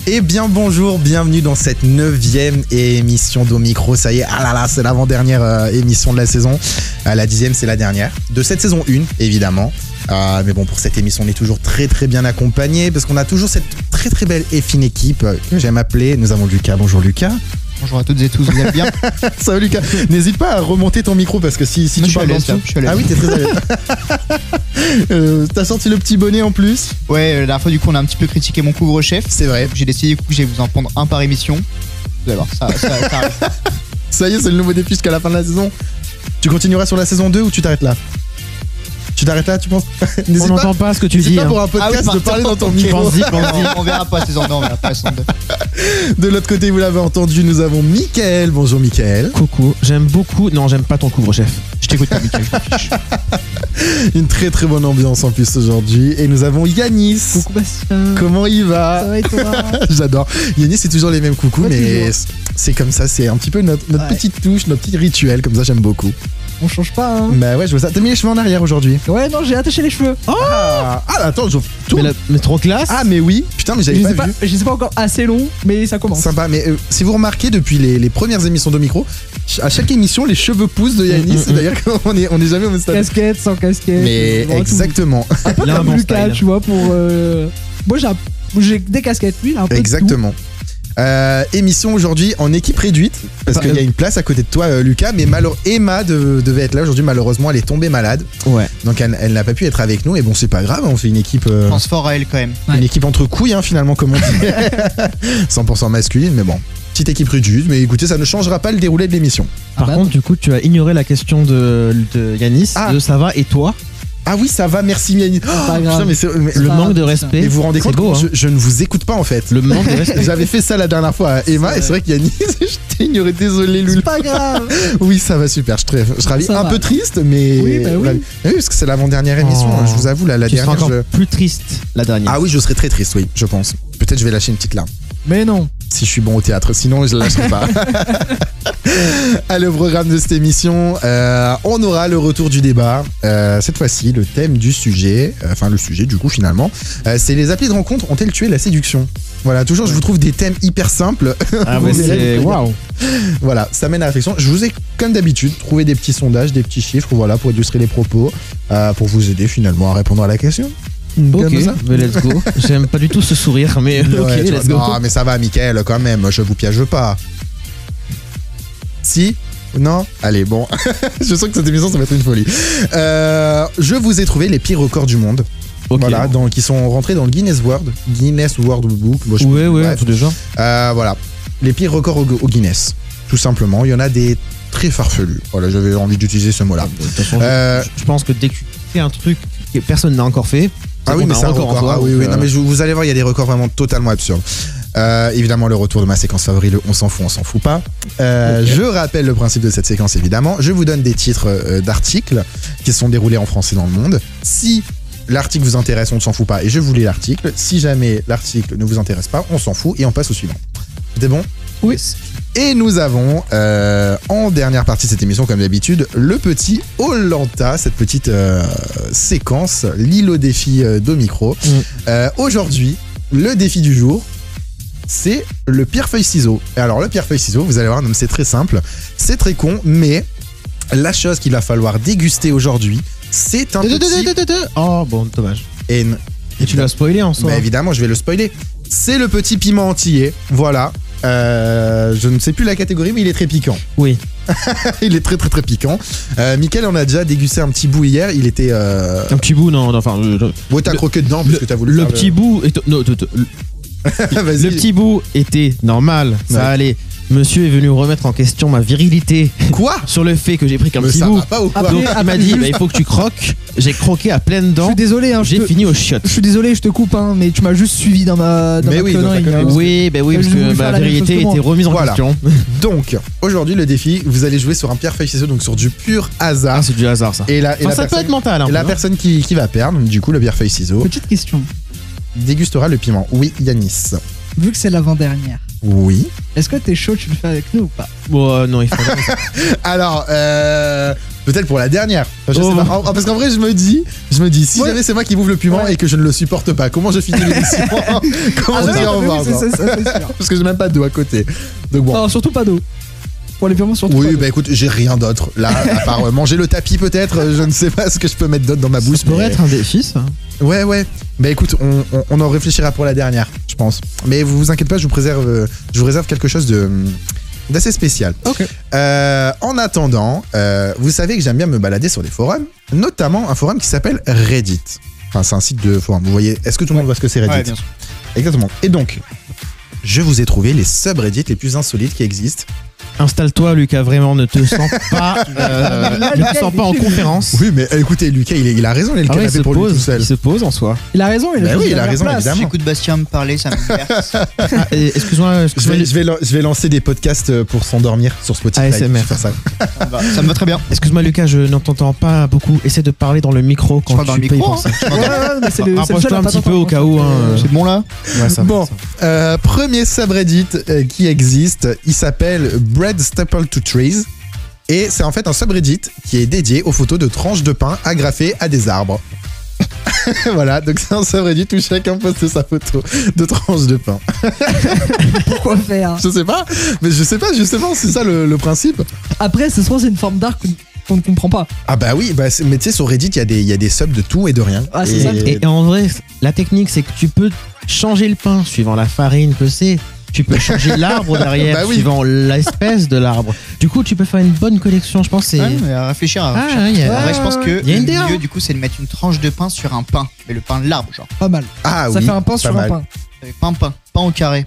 Eh bien bonjour, bienvenue dans cette 9e émission d'Omicro. Ça y est, ah là là, c'est l'avant-dernière émission de la saison. La 10e, c'est la dernière. De cette saison 1, évidemment. Mais bon, pour cette émission, on est toujours très très bien accompagné parce qu'on a toujours cette très très belle et fine équipe que j'aime appeler. Nous avons Lucas. Bonjour Lucas. Bonjour à toutes et tous, vous allez bien? Ça va Lucas. N'hésite pas à remonter ton micro parce que si tu parles en dessous... Ah oui, t'es très à l'aise. T'as sorti le petit bonnet en plus. Ouais, la dernière fois du coup on a un petit peu critiqué mon couvre-chef. C'est vrai. J'ai décidé du coup que je vais vous en prendre un par émission. Vous allez voir, ça arrive. Ça y est, c'est le nouveau défi jusqu'à la fin de la saison. Tu continueras sur la saison 2 ou tu t'arrêtes là? Tu t'arrêtes là, tu penses? On n'entend pas ce que tu dis. N'hésite pas pour un podcast de parler dans ton micro. On verra pas saison 2, on verra pas saison 2. De l'autre côté, vous l'avez entendu, nous avons Mickaël. Bonjour Mickaël. Coucou, j'aime beaucoup... Non, j'aime pas ton couvre-chef. Je t'écoute pas, Mickaël, je t'affiche. Une très très bonne ambiance en plus aujourd'hui. Et nous avons Yanis. Coucou Bastien. Comment il va? Ça va et toi? J'adore. Yanis, c'est toujours les mêmes coucous, Ouais, mais toujours. c'est comme ça, c'est un petit peu notre petite touche, notre petit rituel, comme ça j'aime beaucoup. On change pas, hein. Bah ouais, je vois ça. T'as mis les cheveux en arrière aujourd'hui? Ouais, non, j'ai attaché les cheveux. Ah, attends, je tourne. Mais trop classe. Ah mais oui, putain, mais j'avais pas vu. Je sais pas encore assez long, mais ça commence. Sympa, mais si vous remarquez depuis les premières émissions d'Omicro, à chaque émission les cheveux poussent de Yanis, c'est-à-dire qu'on est jamais au même stade. Casquette, sans casquette. Mais vraiment tout. exactement. Un peu Il a un comme bon Lucas, style. tu vois, pour... Moi, j'ai des casquettes, lui, il a un peu de Exactement. Émission aujourd'hui en équipe réduite parce qu'il y a une place à côté de toi Lucas, mais Emma devait être là aujourd'hui, malheureusement elle est tombée malade, Ouais. donc elle n'a pas pu être avec nous, et bon c'est pas grave, on fait une équipe Je pense fort à elle quand même. une équipe entre couilles hein, finalement comme on dit. 100% masculine, mais bon, petite équipe réduite, mais écoutez, ça ne changera pas le déroulé de l'émission. Par bah contre, du coup, tu as ignoré la question de Yanis, Ah. de ça va et toi. Ah oui, ça va, merci Yanis. Oh, Pas grave. putain, mais Le pas- manque de ça. respect. et vous vous rendez c'est compte beau, que hein. je ne vous écoute pas en fait. Le manque de respect. J'avais fait ça la dernière fois à Emma, C'est et c'est vrai qu'Yanis, je t'ai ignoré, désolé Loulou. C'est pas grave. Oui, ça va super. Je suis ravi. Ça Un va. peu triste, mais. Oui, bah oui. ravi. Oui, parce que c'est l'avant-dernière émission. Oh. Hein, je vous avoue, la Tu seras dernière. encore plus triste la dernière. Ah oui, je serais très triste, oui, je pense. Peut-être je vais lâcher une petite larme. Mais non. Si je suis bon au théâtre, sinon je ne lâcherai pas. Allez, au programme de cette émission, on aura le retour du débat. Cette fois-ci, le thème du sujet, enfin le sujet du coup finalement, c'est les applis de rencontre ont-elles tué la séduction? Voilà, toujours je vous trouve des thèmes hyper simples. Ah Vous ouais, verrez, c'est... vous Waouh. Voilà, ça mène à la réflexion. Je vous ai, comme d'habitude, trouvé des petits sondages, des petits chiffres, voilà, pour illustrer les propos, pour vous aider finalement à répondre à la question. Ok, Comme ça. mais let's go. J'aime pas du tout ce sourire, mais ok, Ouais, tu vois, let's go. non, mais ça va, Mickaël, quand même, je vous piège pas. Si? Non? Allez, bon. Je sens que cette émission, ça va être une folie. Je vous ai trouvé les pires records du monde. Ok. Voilà, qui sont rentrés dans le Guinness World Book. Bon, je sais Ouais, pas, ouais, bref. tout déjà. Voilà, les pires records au Guinness, tout simplement. Il y en a des très farfelus. Voilà, j'avais envie d'utiliser ce mot-là. De toute façon, Euh, je pense que dès que tu fais un truc que personne n'a encore fait, Ah oui, mais c'est un record en record. soi, Ah oui, donc, oui. Non, mais vous allez voir, il y a des records vraiment totalement absurdes. Évidemment, le retour de ma séquence favorite, le on s'en fout pas. Je rappelle le principe de cette séquence, évidemment. Je vous donne des titres d'articles qui se sont déroulés en France et dans le monde. Si l'article vous intéresse, on ne s'en fout pas et je vous lis l'article. Si jamais l'article ne vous intéresse pas, on s'en fout et on passe au suivant. C'était bon? Oui. Et nous avons, en dernière partie de cette émission, comme d'habitude, le petit Olanta, cette petite séquence, l'île au défi d'Omicro. Aujourd'hui, le défi du jour, c'est le pierre-feuille-ciseau. Et alors, le pierre-feuille-ciseau, vous allez voir, non, mais c'est très simple, c'est très con, mais la chose qu'il va falloir déguster aujourd'hui, c'est un petit... Oh, bon, dommage. Et tu l'as spoilé en soi. bah évidemment, je vais le spoiler. C'est le petit piment antillais, voilà. Je ne sais plus la catégorie, mais il est très piquant. Oui. Il est très très très piquant. Mickaël, on a déjà dégusté un petit bout hier. Il était. Un petit bout, non, enfin. Ouais, t'as croqué dedans parce que t'as voulu. Le faire petit bout. Non, Vas-y. le petit bout était normal, ça Ouais. allait. Monsieur est venu remettre en question ma virilité Quoi? sur le fait que j'ai pris qu'un Mais petit ça bout. va pas ou quoi? Après- Donc il m'a dit, bah, il faut que tu croques. J'ai croqué à pleines Je dents. suis désolé, hein. J'ai fini au chiottes. Je suis désolé, je te coupe, hein, mais tu m'as juste suivi dans ma Mais oui, dans ta connerie. connerie. hein. Oui, bah oui, J'ai parce voulu que faire ma la même virilité chose que moi. était remise en Voilà. question. Donc, aujourd'hui, le défi, vous allez jouer sur un pierre-feuille-ciseau, donc sur du pur hasard. Ah, c'est du hasard ça. Et la, Enfin, ça peut être mental. et la personne qui va perdre, du coup, le pierre-feuille-ciseau, Petite question. dégustera le piment. Oui, Yanis. Vu que c'est l'avant-dernière, Oui. est-ce que t'es chaud, tu le fais avec nous ou pas? Bon, non, il faut. Alors, Peut-être pour la dernière. Enfin, je Oh. sais pas. Parce qu'en vrai, je me dis, si Ouais. jamais c'est moi qui bouffe le piment Ouais. et que je ne le supporte pas, comment je finis l'émission? Comment je Ah, dis ouais, au revoir, oui, c'est genre ça, c'est sûr. Parce que j'ai même pas d'eau à côté. Donc bon. Non, surtout pas d'eau. Pour les piments, surtout pas Oui, d'eau. bah écoute, j'ai rien d'autre. Là, à part manger le tapis peut-être, je ne sais pas ce que je peux mettre d'autre dans ma bouche. Ça pourrait mais- être un défi, ça. Ouais. Bah écoute, on en réfléchira pour la dernière, je pense. Mais vous inquiétez pas, je vous réserve quelque chose d'assez spécial. Ok. En attendant, vous savez que j'aime bien me balader sur les forums, notamment un forum qui s'appelle Reddit. Enfin, c'est un site de forum. Vous voyez, est-ce que tout le monde voit ce que c'est Reddit? Ouais, bien sûr. Exactement. Et donc, je vous ai trouvé les subreddits les plus insolites qui existent. Installe-toi, Lucas, vraiment, ne te sens pas, ne te sens pas en conférence. Oui, mais écoutez, Lucas, il a raison, il a le Ah ouais, il canapé se pour lui tout pose, seul. il se pose en soi. Il a raison, Bah oui, il a la raison, place. évidemment. J'écoute Bastien me parler, ça me berce. Ah, excuse-moi, Je vais lancer des podcasts pour s'endormir sur Spotify. ASMR. Je vais faire ça. Ça me va très bien. excuse-moi, Lucas, je n'entends pas beaucoup. Essaie de parler dans le micro quand parle dans tu le peux y micro, penser. Ouais, mais c'est le seul Rapproche-toi à un pas petit peu t'entendre. au cas où. Hein. C'est bon là? Ouais, ça va, Bon, ça va. premier subreddit qui existe, il s'appelle Bread Staple to Trees. Et c'est en fait un subreddit qui est dédié aux photos de tranches de pain agrafées à des arbres. Voilà, donc c'est un subreddit où chacun poste sa photo de tranches de pain. Pourquoi faire? Je sais pas, mais je sais pas justement, c'est ça le principe. Après, ce soir, c'est une forme d'art qu'on ne comprend pas. Ah bah oui, mais tu sais, sur Reddit, il y a des subs de tout et de rien. Ah, c'est ça. Et en vrai, la technique, c'est que tu peux changer le pain suivant la farine que c'est. Tu peux changer l'arbre derrière Bah oui. suivant l'espèce de l'arbre. Du coup, tu peux faire une bonne collection. Je pense que c'est. Ouais, mais à réfléchir. Ah, il y a- En vrai, je pense que Il y a une le idée, hein. mieux, du coup, c'est de mettre une tranche de pain sur un pain. Mais le pain de l'arbre, genre. Pas mal. Ah Ça oui, fait un pain pas sur mal. un pain. Pain au carré.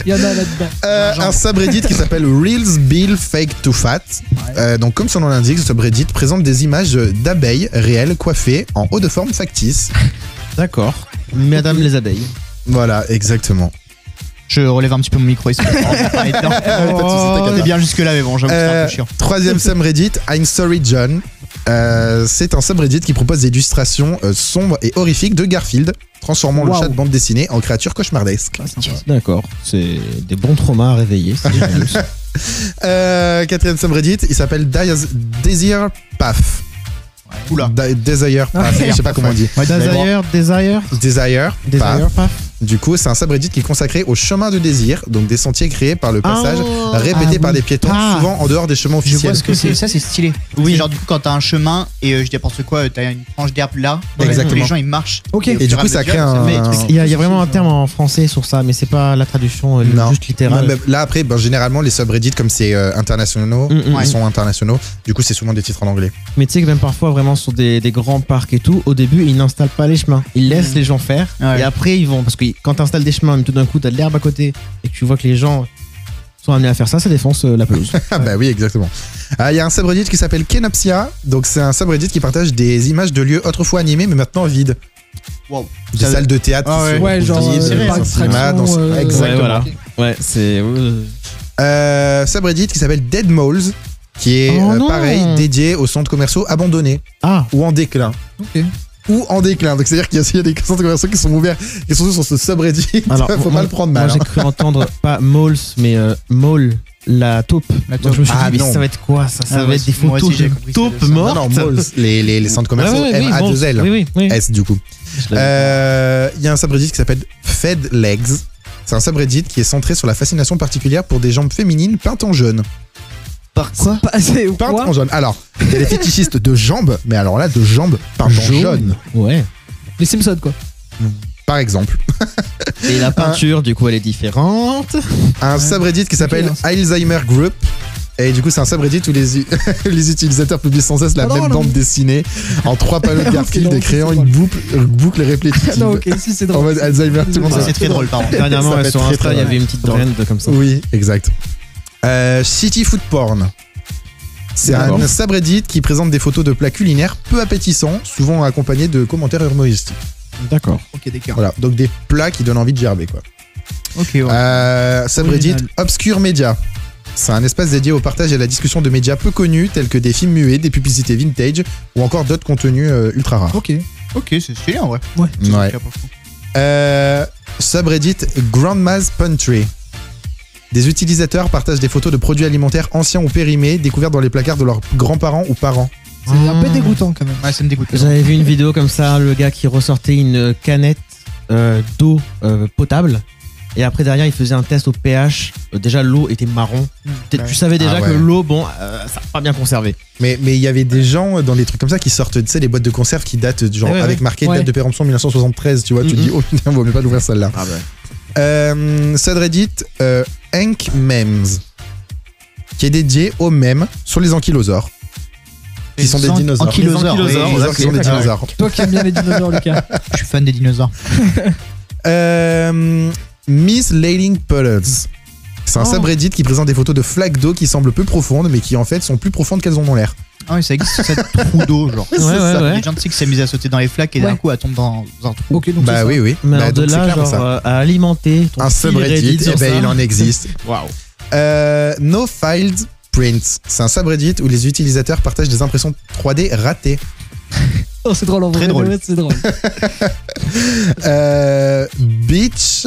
Il y en a là-dedans. Un subreddit qui s'appelle Reels Bill Fake to Fat. Donc comme son nom l'indique, ce subreddit présente des images d'abeilles réelles coiffées en haut de forme factice. D'accord. Madame les abeilles. Voilà, exactement. Je relève un petit peu mon micro ici. Pas de soucis, t'inquiète On pas. est bien jusque là, mais bon, j'avoue que c'est un peu chiant. Troisième subreddit, I'm Sorry John. C'est un subreddit qui propose des illustrations sombres et horrifiques de Garfield, transformant le Wow. chat de bande dessinée en créature cauchemardesque. Ah, sympa. D'accord. C'est des bons traumas à réveiller. c'est génial. Quatrième subreddit, il s'appelle Desire Path. Oula. Desire Path, je sais pas comment on dit. Desire. Desire Path. Du coup, c'est un subreddit qui est consacré au chemin de désir, donc des sentiers créés par le passage, répétés par des piétons, souvent en dehors des chemins Je vois officiels. ce que c'est. Ça, c'est stylé. Oui. C'est genre, du coup, quand t'as un chemin et je dis n'importe quoi, t'as une tranche d'herbe là. Exactement. Les gens, ils marchent. Ok. au Et du fur coup, ça mesure, crée un- fait des trucs. Il y a vraiment un terme en français sur ça, mais c'est pas la traduction Non. juste littérale. Non, mais là, après, généralement, les subreddits, comme c'est internationaux, Mm, mm. ils sont internationaux, du coup, c'est souvent des titres en anglais. Mais tu sais que même parfois, vraiment sur des grands parcs et tout, au début, ils n'installent pas les chemins. Ils laissent les gens faire. Ouais. Et après, ils vont. Parce que quand tu installes des chemins, mais tout d'un coup, tu as de l'herbe à côté et que tu vois que les gens sont amenés à faire ça, ça défonce la pelouse. Ah bah oui, exactement. Il y a un subreddit qui s'appelle Kenopsia, donc c'est un subreddit qui partage des images de lieux autrefois animés, mais maintenant vides. Wow. Des Ça- salles de théâtre. Ah qui ouais. sont Ouais, genre, oubliées, c'est parc dans le cinéma, d'attractions, dans- Exactement. Ouais, voilà. Ouais, c'est. Subreddit qui s'appelle Dead Malls, qui est Oh non. pareil, dédié aux centres commerciaux abandonnés Ah, ou en déclin. Ok. Ou en déclin. Donc c'est-à-dire qu'il y a des centres commerciaux qui sont ouverts, qui sont sur ce subreddit. alors. Faut moi- pas le prendre Moi, mal. j'ai hein. cru entendre pas malls, mais mall, la taupe. La Donc, je me suis Ah, dit, mais non. ça va être quoi ça Ah va ouais, être des moi photos aussi, j'ai de compris que taupes c'était ça. mortes. Non, malls, les centres commerciaux, Ouais, ouais, oui, MA2L. malls. Oui, oui. S du coup. Je l'avais. Il y a un subreddit qui s'appelle Fed Legs. C'est un subreddit qui est centré sur la fascination particulière pour des jambes féminines peintes en jaune. Par quoi? Pas assez ou Peintes quoi? en jaune. Alors, il y a des fétichistes de jambes, mais alors là, de jambes peintes en jaune, Ouais. Les Simpsons, quoi. par exemple. Et la peinture, du coup, elle est différente. Un subreddit qui s'appelle Ok, Alzheimer Group. Et du coup, c'est un subreddit où les utilisateurs publient sans cesse la Ah non, même non. bande dessinée en 3 panneaux de Ok, Garfield non, et créant c'est une drôle. boucle répétitive. Non, ok, si, c'est En drôle. mode Alzheimer, tout le monde Ça, sait. c'est très drôle, pardon. Dernièrement, Ça fait sur très, Insta, très il y drôle. avait une petite Drôle. trend comme ça. Oui, exact. City Food Porn. C'est D'accord. un subreddit qui présente des photos de plats culinaires peu appétissants, souvent accompagnés de commentaires humoristiques. D'accord. Ok, d'accord. Voilà, donc des plats qui donnent envie de gerber, quoi. Ok, ouais. Subreddit Original. Obscure Media. C'est un espace dédié au partage et à la discussion de médias peu connus tels que des films muets, des publicités vintage ou encore d'autres contenus ultra rares. Ok. Ok, c'est stylé en vrai. Ouais. Ouais. Subreddit Grandma's Pantry. Des utilisateurs partagent des photos de produits alimentaires anciens ou périmés découverts dans les placards de leurs grands-parents ou parents. C'est un peu dégoûtant quand même. Ouais, ça me dégoûte. J'avais vu une vidéo comme ça, le gars qui ressortait une canette d'eau potable. Et après, derrière, il faisait un test au pH. Déjà, l'eau était marron. Tu savais déjà ouais. que l'eau, ça n'a pas bien conservé. Mais il y avait des gens dans des trucs comme ça qui sortent, tu sais, les boîtes de conserve qui datent, genre, Ouais, avec marqué Ouais. date de péremption 1973, tu vois, tu te dis, oh putain, vaut mieux pas l'ouvrir celle-là. Ah bah. Subreddit Hank Memes, qui est dédié aux mèmes sur les ankylosaures, qui sont des dinosaures. Ankylosaures, Les Les ankylosaures, dinosaures qui sont des dinosaures. Toi qui aimes bien les dinosaures, Lucas. Je suis fan des dinosaures. Misleading Puddles. C'est un Oh. subreddit qui présente des photos de flaques d'eau qui semblent peu profondes, mais qui en fait sont plus profondes qu'elles en ont l'air. Ah oui, ça existe, cette trou d'eau, genre. Ouais, ouais. Les gens tu sais, qui s'amusent à sauter dans les flaques et d'un Ouais. coup, elle tombe dans un trou. Ok, donc Bah c'est ça. oui, oui. Mais Bah, alors de donc c'est là, clairement genre, ça. à alimenter ton Un fil subreddit, Reddit sur eh ben, ça. il en existe. Waouh. No Filed Prints. C'est un subreddit où les utilisateurs partagent des impressions 3D ratées. Oh, c'est drôle en vrai. Très drôle. Ouais, c'est drôle. Beach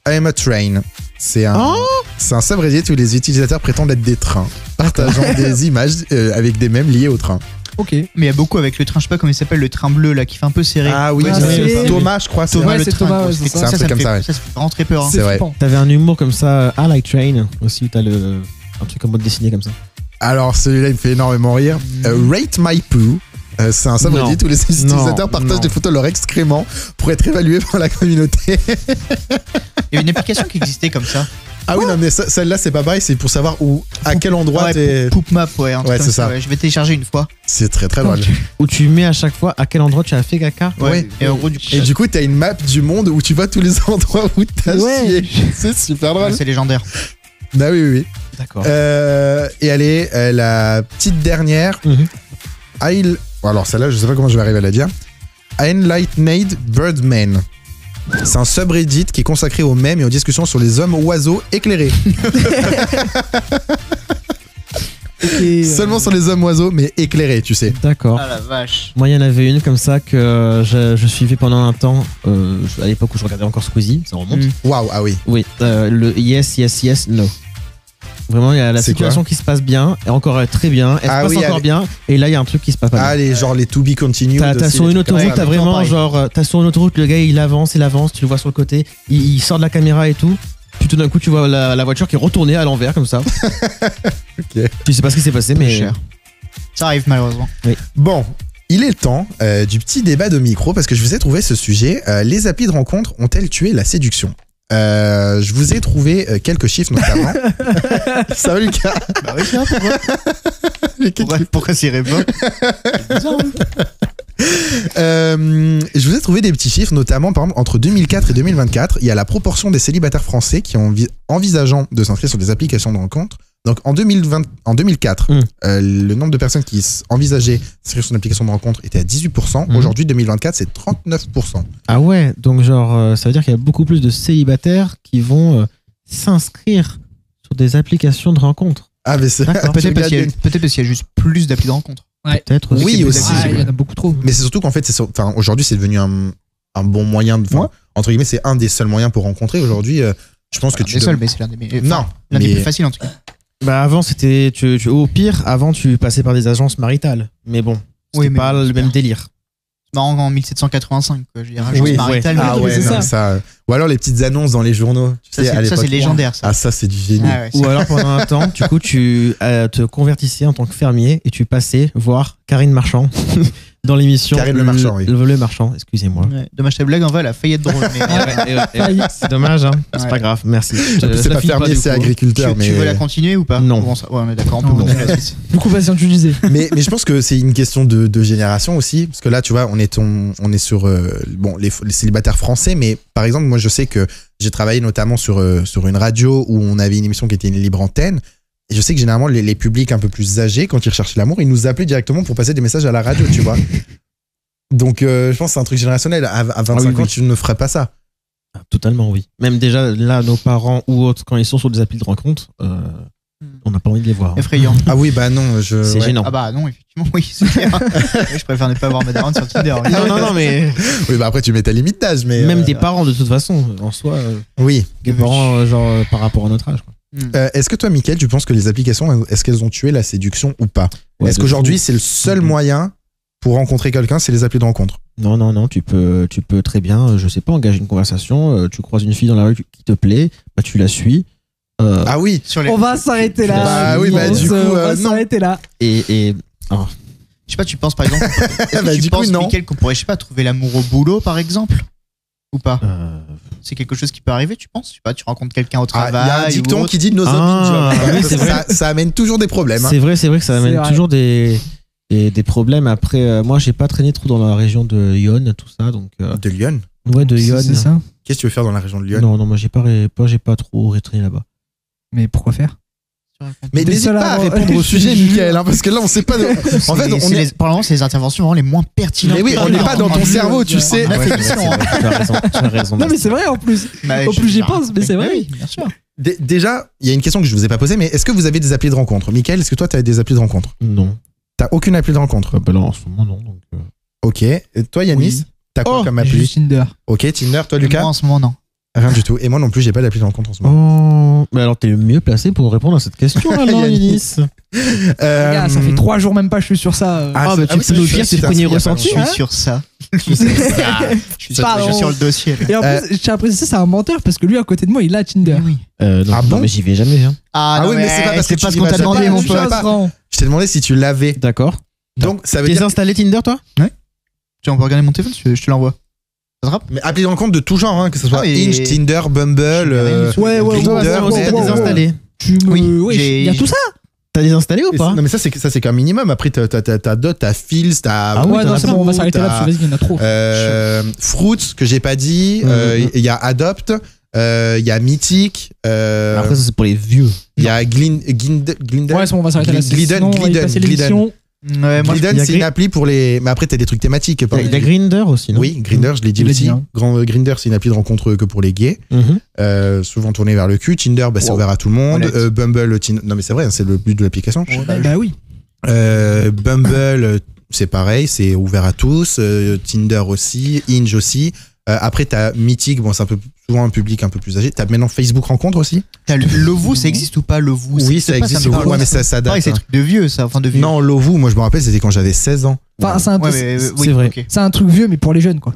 I'm a Train. C'est un subreddit où les utilisateurs prétendent être des trains, partageant des images avec des mèmes liés au train. Ok. Mais il y a beaucoup avec le train, je sais pas comment il s'appelle, le train bleu là, qui fait un peu serré. Ah oui, Ouais, Ah, c'est- Thomas, je crois. c'est Thomas, Ouais, le c'est train. Thomas, quoi. ouais, c'est ça. C'est un Ça truc me comme ça, ouais. fait vraiment très peur. hein. C'est vrai. flippant. T'avais un humour comme ça, I Like Train, aussi, où t'as un truc en mode dessiné comme ça. Alors celui-là, il me fait énormément rire. Rate My Poo. C'est un subreddit où les utilisateurs partagent non. des photos de leurs excréments pour être évalués par la communauté. Il y a une application qui existait comme ça. Ah oui, non, mais celle-là, c'est pas pareil, c'est pour savoir à quel endroit Ouais, t'es. Poop Map, ouais. un truc Ouais, comme c'est ça. ouais. Je vais télécharger une fois. C'est très très drôle. Où tu mets à chaque fois à quel endroit tu as fait caca. Ouais. Et en gros, du coup, Et du coup, t'as une map du monde où tu vois tous les endroits où t'as Ouais. chié. C'est super drôle. c'est légendaire. Bah oui, oui, oui. D'accord. Et allez, la petite dernière. Mhm. Alors celle-là, je sais pas comment je vais arriver à la dire. Enlightened Birdman. C'est un subreddit qui est consacré aux mèmes et aux discussions sur les hommes oiseaux éclairés. Seulement sur les hommes oiseaux, mais éclairés, tu sais. D'accord. Ah la vache. Moi, il y en avait une comme ça que je suivais pendant un temps, à l'époque où je regardais encore Squeezie, ça remonte. Waouh, ah oui. Oui, le yes, no. Vraiment, il y a la C'est situation qui se passe bien, et encore très bien, elle Ah se passe oui, encore allez. bien, et là, il y a un truc qui se passe pas bien. Ah, genre les to be continued. T'as aussi, sur les une trucs comme autoroute, ça. t'as tout le temps vraiment pareil. genre, t'as sur une autoroute, le gars il avance, tu le vois sur le côté, il sort de la caméra et tout, puis tout d'un coup tu vois la voiture qui est retournée à l'envers comme ça. Ok. Tu sais pas ce qui s'est passé, mais Cher. Ça arrive malheureusement. Bon, il est le temps du petit débat de micro parce que je vous ai trouvé ce sujet. Les applis de rencontre ont-elles tué la séduction? Je vous ai trouvé quelques chiffres notamment. Ça va Lucas? Bah oui, c'est Lucas qui- pourquoi s'y répond? Je vous ai trouvé des petits chiffres, notamment par exemple entre 2004 et 2024, il y a la proportion des célibataires français qui ont envisageant de s'inscrire sur des applications de rencontre. Donc en 2004, le nombre de personnes qui envisageaient de s'inscrire sur une application de rencontre était à 18%. Aujourd'hui, 2024, c'est 39%. Ah ouais, donc genre, ça veut dire qu'il y a beaucoup plus de célibataires qui vont s'inscrire sur des applications de rencontres. Ah, mais c'est D'accord. tu Peut-être parce regardes qu'il y a juste plus d'applis de rencontre. Peut-être aussi. Oui, aussi. Ah, il y en a beaucoup trop. Mais c'est surtout qu'en fait, aujourd'hui, c'est devenu un bon moyen de. Ouais. Entre guillemets, c'est un des seuls moyens pour rencontrer. Aujourd'hui, je pense que tu. C'est seul, mais c'est l'un des meilleurs. Non, L'un des mais- plus faciles en tout cas. Bah avant c'était, au pire, avant tu passais par des agences maritales. Mais bon, c'était Oui, mais pas le super. même délire. C'est marrant en 1785, quoi. Je veux dire, Oui, agence maritale. Ah mais- ouais, c'est non, ça. ça. Ou alors les petites annonces dans les journaux. Tu Ça, sais, à c'est l'époque. légendaire, ça. Ah, ça, c'est du génie. Ah ouais, Ou alors pendant un temps, du coup, tu te convertissais en tant que fermier et tu passais voir Karine Marchand dans l'émission. Karine Le Marchand, oui. Le Marchand, excusez-moi. Ouais. Dommage, ta blague en vrai, elle a failli être drôle. Mais... C'est dommage, hein. C'est Ouais. pas grave, merci. C'est pas fermier, c'est agriculteur. tu mais... veux la continuer ou pas? Non. Bon, ça- ouais, on est d'accord, on peut Non. continuer la suite. Beaucoup patient, tu disais. mais je pense que c'est une question de génération aussi. Parce que là, tu vois, on est sur les célibataires français. Mais par exemple, moi, je sais que j'ai travaillé notamment sur une radio où on avait une émission qui était une libre antenne. Et je sais que généralement, les publics un peu plus âgés, quand ils recherchaient l'amour, ils nous appelaient directement pour passer des messages à la radio, tu vois. Donc, je pense que c'est un truc générationnel. À 25 ans, oui. tu ne ferais pas ça. Ah, totalement, oui. Même déjà, là, nos parents ou autres, quand ils sont sur des applis de rencontre, on n'a pas envie de les voir. Effrayant. Ah oui, bah non. C'est gênant. Ah bah non, effectivement, oui, c'est clair. Ouais, je préfère ne pas voir ma daronne sur Tinder. Non, mais Oui, bah après, tu mets ta limite d'âge. Mais même des parents, de toute façon, en soi, Oui. des parents, par rapport à notre âge. Quoi. Est-ce que toi, Mickaël, tu penses que les applications, est-ce qu'elles ont tué la séduction ou pas? Ouais, Est-ce de qu'aujourd'hui, fou. c'est le seul moyen pour rencontrer quelqu'un, c'est les applis de rencontre? Non, tu peux très bien, je sais pas, engager une conversation. Tu croises une fille dans la rue qui te plaît, bah tu la suis. Ah oui. Sur les... On va s'arrêter là. Bah oui, bah, du coup, on va non. s'arrêter là. Et Je sais pas, tu penses par exemple. Est-ce que Bah, tu du coup, penses, non. Mickaël, qu'on pourrait, je sais pas, trouver l'amour au boulot par exemple? Ou pas? C'est quelque chose qui peut arriver, tu penses? Je sais pas, tu rencontres quelqu'un au Il y a travail. un dicton ou autre. qui dit no job Ah, in job. oui, c'est vrai. Ça amène toujours des problèmes. Hein. c'est vrai que ça C'est amène vrai. toujours des problèmes. Après, moi, j'ai pas traîné trop dans la région de Lyon, tout ça, donc De Lyon. ouais, de Lyon. C'est ça. Qu'est-ce que tu veux faire dans la région de Lyon? Non, moi, j'ai pas trop traîné là-bas. Mais pourquoi faire? Mais Des n'hésite seuls pas à à- répondre au sujet, Je jure. Mickaël, hein, parce que là, on sait pas. En fait, on est. Probablement, c'est les interventions vraiment les moins pertinentes. Mais oui, on n'est pas dans ton cerveau, tu sais. Ah, ouais, c'est vrai. Tu as raison. Non, mais c'est vrai en plus. Au plus j'y pense, mais c'est vrai. Oui, bien sûr. Déjà, il y a une question que je vous ai pas posée, mais est-ce que vous avez des applis de rencontre? Mickaël, est-ce que toi, tu as des applis de rencontre? Non. T'as aucune appli de rencontre? Bah là, en ce moment, non. Donc, Ok. Et toi, Yanis, Oui. t'as quoi Oh, comme J'ai appli? juste Tinder. Ok, Tinder. Toi, Lucas? Moi, en ce moment, non. Rien du tout. Et moi non plus, j'ai pas d'appli de rencontre en ce moment. oh. Mais alors, t'es le mieux placé pour répondre à cette question, alors, Yanis. Yanis. Gars, ça fait 3 jours même pas, je suis sur ça. Ah, bah, tu oui, peux nous dire tes putain, premiers il y a pas ressentis, Je longtemps. suis sur ça. Ah, Je suis Pardon. sur le dossier. Là. Et en plus, je tiens à préciser, c'est un menteur parce que lui, à côté de moi, il a Tinder. Oui. Non, Ah non, bon mais j'y vais jamais. Hein. Ah, Ah non, oui, mais c'est pas parce que tu ce y qu'on vas t'a jamais. demandé, mon Je pote. savais pas. Je t'ai demandé si tu l'avais. D'accord. Donc, ça veut dire. Désinstallé Tinder, toi Tu on peut regarder mon téléphone, je te l'envoie. Ça te rappe? Mais appli de rencontre de tout genre, hein, que ce soit Ah, et- Inch, Tinder, Bumble, Ouais, ouais, Grindr, ouais, ouais, Aussi, t'as ouais, désinstallé. Tu me. Oui, Ouais, j'ai- il y a tout ça. T'as désinstallé ou pas Non, mais ça, c'est qu'un minimum. Après, t'as Dot, t'as Fils, t'as. Ah ouais, Ouais, t'en non, as c'est bon, on va Fruit, s'arrêter là t'as, parce que vas-y, il y en a trop. Fruits, que j'ai pas dit. Il y a Adopt. Il y a Mythic. Après, ça, c'est pour les vieux. Il y a Glinden. Ouais, c'est bon, on va s'arrêter là. Glidden, Sinon, on va y Glidden, passer Glidden. l'émission. Ouais, moi, Glidden, il y a c'est une appli pour les. Mais après, t'as des trucs thématiques. Il y a Grindr aussi, non Oui, Grindr, je l'ai dit Je l'ai aussi. dit, hein. Grindr, c'est une appli de rencontre que pour les gays, Mhm. souvent tournée vers le cul. Tinder, bah, c'est Wow. ouvert à tout le monde. Honnête. Bumble, non mais c'est vrai, hein, c'est le but de l'application. Bah oui. Bumble, c'est pareil, c'est ouvert à tous. Tinder aussi, Hinge aussi. Après, t'as Mythic, bon, c'est souvent un public un peu plus âgé. T'as maintenant Facebook Rencontre aussi. t'as le Lovoo, ça existe ou pas, Lovoo? Oui, C'est ça pas, existe. me parle Ouais, pas. mais ça date. Pareil, c'est hein. des trucs de vieux, ça. Enfin, de vieux. Non, Lovoo, moi je me rappelle, c'était quand j'avais 16 ans. Enfin, c'est un Ouais, truc- mais, c'est oui, vrai. ok. c'est un truc vieux, mais pour les jeunes, quoi.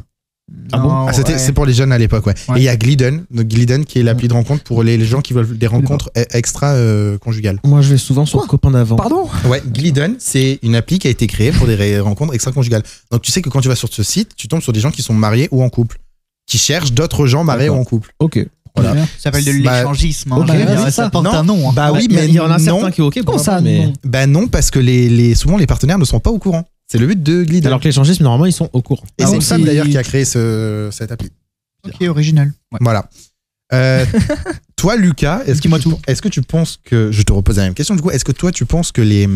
Ah bon Non, Ah, ouais. c'est pour les jeunes à l'époque, ouais. Ouais. Et il y a Glidden, donc Glidden qui est l'appli de rencontre pour les gens qui veulent des rencontres extra conjugales. Moi, je vais souvent sur Quoi Copain d'avant. Pardon. Ouais, Glidden, c'est une appli qui a été créée pour des rencontres extra conjugales. Donc tu sais que quand tu vas sur ce site, tu tombes sur des gens qui sont mariés ou en couple, qui cherchent d'autres gens mariés ou D'accord. en couple. Ok. Voilà. Ça s'appelle de Bah, l'échangisme. ok, je veux dire, vas-y, ça ça. porte Non. un nom. Hein. Bah oui, mais il y en a non. certains qui, ok, Comment pourquoi ça, pas, mais... non Bah non, parce que souvent les partenaires ne sont pas au courant. C'est le but de Glidden. Alors que les échangistes, normalement, ils sont au courant. Et Ah c'est oui, Sam si- d'ailleurs qui a créé cette appli. Ok, original. Voilà. Toi, Lucas, Dis-moi tout. est-ce que tu penses que. Je te repose la même question du coup. Est-ce que toi, tu penses que les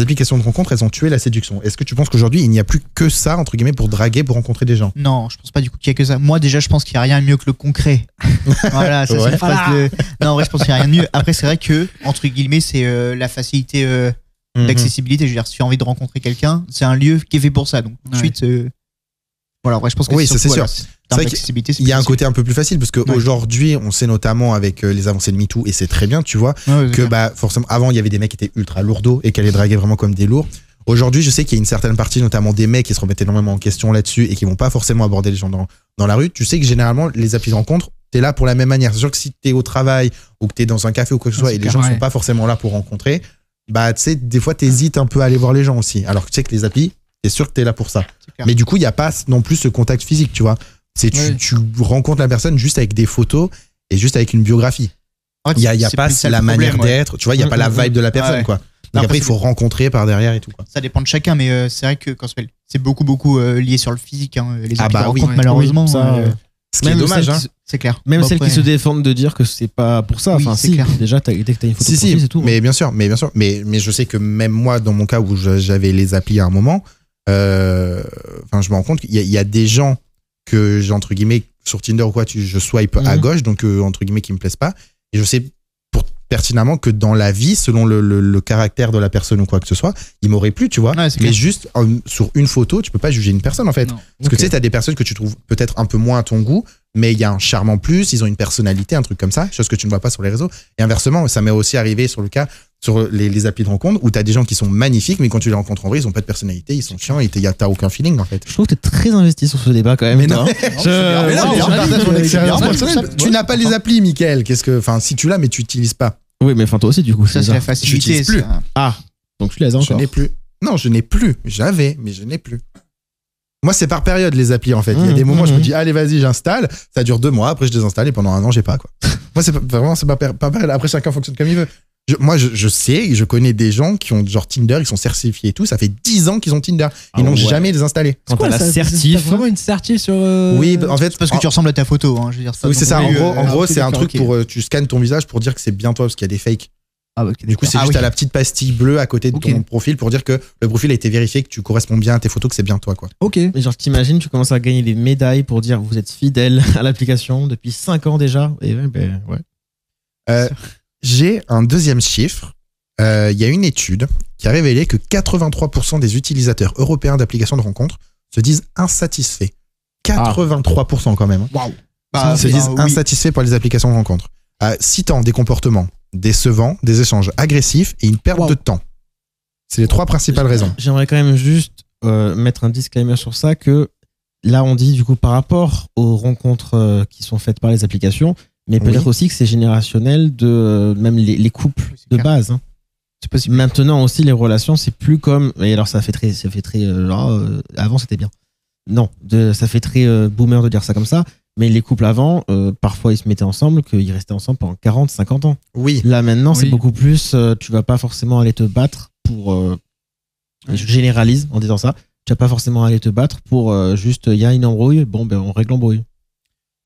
applications de rencontre, elles ont tué la séduction? Est-ce que tu penses qu'aujourd'hui, il n'y a plus que ça, entre guillemets, pour draguer, pour rencontrer des gens? Non, je pense pas du coup qu'il y a que ça. Moi, déjà, je pense qu'il y a rien de mieux que le concret. Voilà, ça Ouais. c'est une phrase de. Non, en vrai, je pense qu'il y a rien de mieux. Après, c'est vrai que, entre guillemets, c'est la facilité Mhm. d'accessibilité. Je veux dire, si tu as envie de rencontrer quelqu'un, c'est un lieu qui est fait pour ça. Donc, tout de Ouais. suite. Voilà, en vrai, je pense que Oui, ça, c'est surtout, sûr. voilà, C'est vrai d'accessibilité, Il y a un côté un peu plus facile parce Ouais. qu'aujourd'hui, on sait notamment avec les avancées de MeToo, et c'est très bien, tu vois, que bah, forcément, avant, il y avait des mecs qui étaient ultra lourdeaux et qui allaient draguer vraiment comme des lourds. Aujourd'hui, je sais qu'il y a une certaine partie, notamment des mecs qui se remettent énormément en question là-dessus et qui vont pas forcément aborder les gens dans la rue. Tu sais que généralement, les applis de rencontre, t'es là pour la même manière. C'est sûr que si t'es au travail ou que t'es dans un café ou quoi que ce soit c'est et les clair, gens ouais. sont pas forcément là pour rencontrer, bah, tu sais, des fois, t'hésites un peu à aller voir les gens aussi. Alors que tu sais que les applis, t'es sûr que t'es là pour ça. clair. Mais du coup, il n'y a pas non plus ce contact physique, tu vois. C'est Ouais. tu rencontres la personne juste avec des photos et juste avec une biographie. Il n'y a pas la manière d'être, tu vois, il n'y a pas la vibe de la personne, Ouais. quoi. Non, Donc après, il c'est- faut rencontrer par derrière et tout, quoi. Ça dépend de chacun, mais c'est vrai que quand c'est beaucoup lié sur le physique. Hein, les Ah applis bah de oui. rencontre, malheureusement. Oui, ça, Ce qui est dommage, hein. C'est clair. Même Bon, celles après, qui se défendent de dire que c'est pas pour ça. Oui, Enfin, c'est si, clair. déjà, dès que t'as une photo Si, de profil, si, c'est tout. mais bien sûr. Mais je sais que même moi, dans mon cas où j'avais les applis à un moment, enfin, je me rends compte qu'il y a des gens que j'ai, entre guillemets, sur Tinder ou quoi, je swipe à Mhm. gauche, donc entre guillemets, qui me plaisent pas. Et je sais pertinemment que dans la vie, selon le caractère de la personne ou quoi que ce soit, il m'aurait plu, tu vois. Ouais, c'est mais clair. juste sur une photo, tu peux pas juger une personne, en fait. Non. Parce que Ok. tu sais, t'as des personnes que tu trouves peut-être un peu moins à ton goût, mais il y a un charme en plus, ils ont une personnalité, un truc comme ça, chose que tu ne vois pas sur les réseaux. Et inversement, ça m'est aussi arrivé sur le cas, sur les applis de rencontre, où tu as des gens qui sont magnifiques, mais quand tu les rencontres en vrai, ils n'ont pas de personnalité, ils sont chiants et t'as aucun feeling en fait. Je trouve que t'es très investi sur ce débat quand même. Mais toi, non, hein. mais là, non, je non, partage mon non, expérience non, personnelle. non, Tu n'as pas les applis, Mickaël. Enfin, si tu l'as, mais tu n'utilises pas. Oui, mais enfin toi aussi du coup. Ça, c'est la facilité. J'utilise plus. ça. Ah, donc tu les as Je encore. n'ai plus. Non, je n'ai plus. J'avais, mais je n'ai plus. Moi, c'est par période les applis en fait. Il y a des moments où je me dis, allez, vas-y, j'installe. Ça dure 2 mois. Après, je désinstalle et pendant 1 an, j'ai pas quoi. Moi, c'est pas période. Après, chacun fonctionne comme il veut. Je sais, je connais des gens qui ont genre Tinder, ils sont certifiés et tout. Ça fait 10 ans qu'ils ont Tinder. Ils n'ont jamais désinstallé. Quand t'as la T'as certif. vraiment une certif sur. Oui, en fait, C'est parce que tu ressembles à ta photo. Hein, je veux dire ça. oui, c'est ça. En gros, ok, c'est un d'accord, truc ok. pour tu scannes ton visage pour dire que c'est bien toi parce qu'il y a des fakes. Ah, ok, Du coup, c'est juste à la petite pastille bleue à côté de Ok. ton profil pour dire que le profil a été vérifié, que tu corresponds bien à tes photos, que c'est bien toi quoi. Ok. Mais genre t'imagines, tu commences à gagner des médailles pour dire vous êtes fidèle à l'application depuis 5 ans déjà. Et ouais. J'ai un deuxième chiffre. Il y a une étude qui a révélé que 83% des utilisateurs européens d'applications de rencontres se disent insatisfaits. 83% quand même. Waouh. Se disent insatisfaits par les applications de rencontres. Citant des comportements décevants, des échanges agressifs et une perte Wow. de temps. C'est les 3 principales raisons. J'aimerais quand même juste mettre un disclaimer sur ça que là on dit du coup par rapport aux rencontres qui sont faites par les applications, mais peut-être Oui. aussi que c'est générationnel de même les couples c'est de clair. base. Hein. C'est possible. Maintenant aussi les relations c'est plus comme et alors ça fait très avant c'était bien. Non, ça fait très boomer de dire ça comme ça. Mais les couples avant, parfois ils se mettaient ensemble, qu'ils restaient ensemble pendant 40, 50 ans. Oui. Là maintenant, c'est Oui. beaucoup plus, tu vas pas forcément aller te battre pour. Je généralise en disant ça. Tu vas pas forcément aller te battre pour juste, il y a une embrouille, bon ben on règle l'embrouille.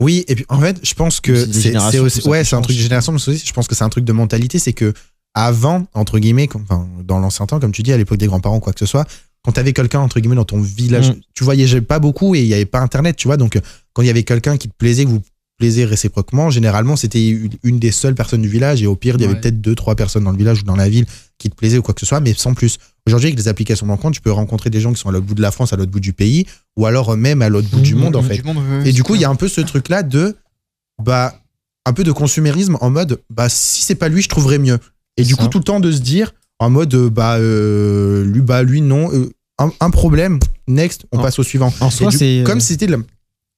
Oui, et puis en fait, je pense que C'est des c'est générations, aussi, tout ça ouais, qui c'est un truc de change. génération, mais aussi, je pense que c'est un truc de mentalité, c'est que avant, entre guillemets, enfin, dans l'ancien temps, comme tu dis, à l'époque des grands-parents, quoi que ce soit, quand t'avais quelqu'un, entre guillemets, dans ton village, tu voyageais pas beaucoup et il y avait pas internet, tu vois, donc quand il y avait quelqu'un qui te plaisait, que vous plaisez réciproquement, généralement, c'était une des seules personnes du village et au pire, il y avait Ouais. peut-être 2-3 personnes dans le village ou dans la ville qui te plaisaient ou quoi que ce soit, mais sans plus. Aujourd'hui, avec les applications de rencontre, tu peux rencontrer des gens qui sont à l'autre bout de la France, à l'autre bout du pays, ou alors même à l'autre bout du monde, en fait. Et du coup, il y a un peu ce truc-là de, un peu de consumérisme en mode, si c'est pas lui, je trouverais mieux. Et du Ça. coup, tout le temps de se dire, en mode, lui, non, un problème, next, on En- passe au suivant. En soi, c'est. Comme si c'était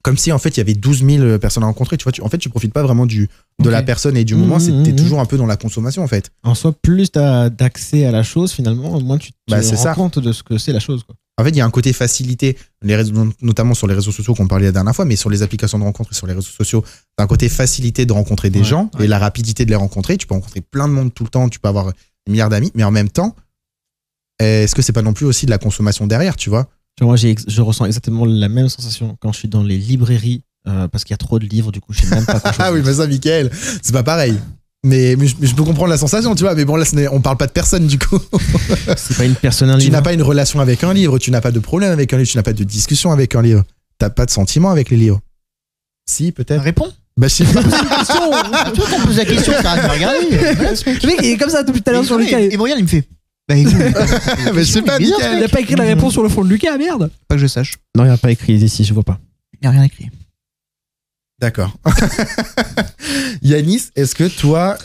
comme si en fait il y avait 12 000 personnes à rencontrer, tu vois, en fait tu profites pas vraiment de la personne et du moment, t'es toujours un peu dans la consommation en fait. En soi, plus tu as d'accès à la chose, finalement, moins tu te C'est rends ça. compte de ce que c'est la chose. Quoi. En fait, il y a un côté facilité, notamment sur les réseaux sociaux qu'on parlait la dernière fois, mais sur les applications de rencontre et sur les réseaux sociaux, t'as un côté facilité de rencontrer des gens et la rapidité de les rencontrer. Tu peux rencontrer plein de monde tout le temps, tu peux avoir des milliards d'amis, mais en même temps, est-ce que c'est pas non plus aussi de la consommation derrière, tu vois? Moi, je ressens exactement la même sensation quand je suis dans les librairies, parce qu'il y a trop de livres, du coup, je sais même pas quoi Ah oui, mais ça, Mickaël, c'est pas pareil. Mais je peux comprendre la sensation, tu vois, mais bon, là, on parle pas de personne, du coup. C'est pas une personne, un Tu livre. n'as pas une relation avec un livre, tu n'as pas de problème avec un livre, tu n'as pas de discussion avec un livre. T'as pas de sentiment avec les livres. Si, peut-être. Réponds. Je sais pas. Tu vois qu'on pose la question, ça arrête de regarder. Voilà, ce mec. Le mec, il est comme ça depuis tout à l'heure sur Lucas. Et me regarde, il me fait. Bah écoute. Mais je sais pas, bizarre, Mickaël. Il a pas écrit la réponse sur le fond de Lucas, merde. Pas que je sache. Non, il n'y a pas écrit ici, je vois pas. Il n'y a rien écrit. D'accord. Yanis, est-ce que toi,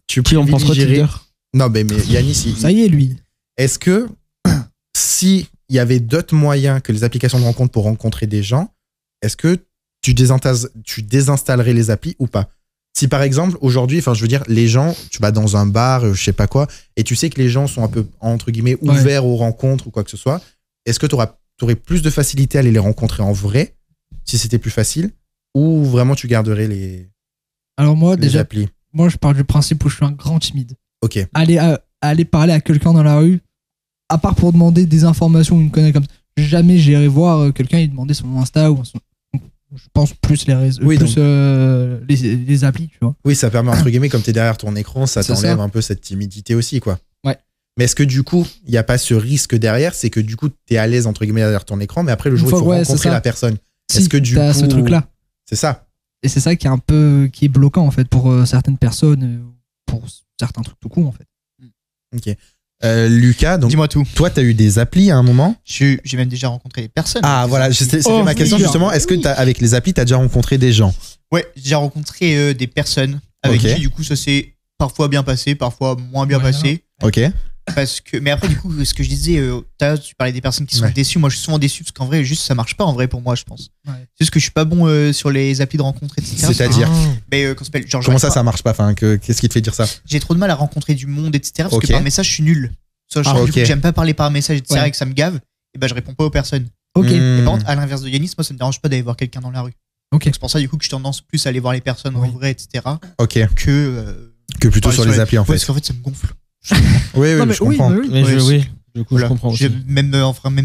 tu Qui en pense quoi, privilégierais- Tinder? Non, mais Yanis, Ça y est, lui. est-ce que si il y avait d'autres moyens que les applications de rencontre pour rencontrer des gens, est-ce que tu désinstallerais les applis ou pas? Si par exemple, aujourd'hui, enfin je veux dire, les gens, tu vas dans un bar, je sais pas quoi, et tu sais que les gens sont un peu, entre guillemets, ouverts aux rencontres ou quoi que ce soit, est-ce que tu aurais plus de facilité à aller les rencontrer en vrai, si c'était plus facile, ou vraiment tu garderais les Alors moi, déjà, applis? moi, je pars du principe où je suis un grand timide. Ok. Aller parler à quelqu'un dans la rue, à part pour demander des informations ou une connerie comme ça, jamais j'irai voir quelqu'un et demander son Insta ou son... Je pense plus les réseaux, Oui, plus les applis, tu vois. Oui, ça permet, entre guillemets, comme tu es derrière ton écran, ça C'est t'enlève ça. un peu cette timidité aussi, quoi. Ouais. Mais est-ce que du coup, il n'y a pas ce risque derrière, c'est que du coup, tu es à l'aise, entre guillemets, derrière ton écran, mais après, le jour où il faut Ouais, c'est rencontrer ça. la personne. Si, Est-ce que du t'as coup, ce truc-là. c'est ça? Et c'est ça qui est bloquant, en fait, pour certaines personnes, pour certains trucs tout court, en fait. Ok. Lucas, donc Dis-moi tout. toi, t'as eu des applis à un moment? J'ai même déjà rencontré des personnes. Ah voilà, c'était ma question justement. Est-ce que avec les applis, t'as déjà rencontré des gens? Ouais, j'ai déjà rencontré des personnes avec Ok. qui du coup ça s'est parfois bien passé, parfois moins bien Ouais, passé. Ok. Parce que, mais après du coup, ce que je disais, tout à l'heure, tu parlais des personnes qui sont Ouais. déçues. Moi, je suis souvent déçu parce qu'en vrai, juste ça marche pas en vrai pour moi, je pense. Ouais. C'est juste que je suis pas bon sur les applis de rencontre, etc. C'est-à-dire, Mais comment ça s'appelle, genre, comment j'arrive ça marche pas? Enfin, qu'est-ce qui te fait dire ça? j'ai trop de mal à rencontrer du monde, etc. Parce Ok. que par message, je suis nul. Ça, Ah, du ok. coup, j'aime pas parler par message, etc. Ouais. Et que ça me gave. Et ben, je réponds pas aux personnes. Ok. Hmm. Et par contre, à l'inverse de Yanis, moi, ça me dérange pas d'aller voir quelqu'un dans la rue. Ok. Donc, c'est pour ça, du coup, que je tendance plus à aller voir les personnes en Oui. vrai, etc. Ok. Que Plutôt sur les applis en Ouais, fait. parce qu'en fait, ça me gonfle. Oui, Non, mais je comprends. oui. Mais Ouais, oui, du coup, Voilà. je comprends aussi. Même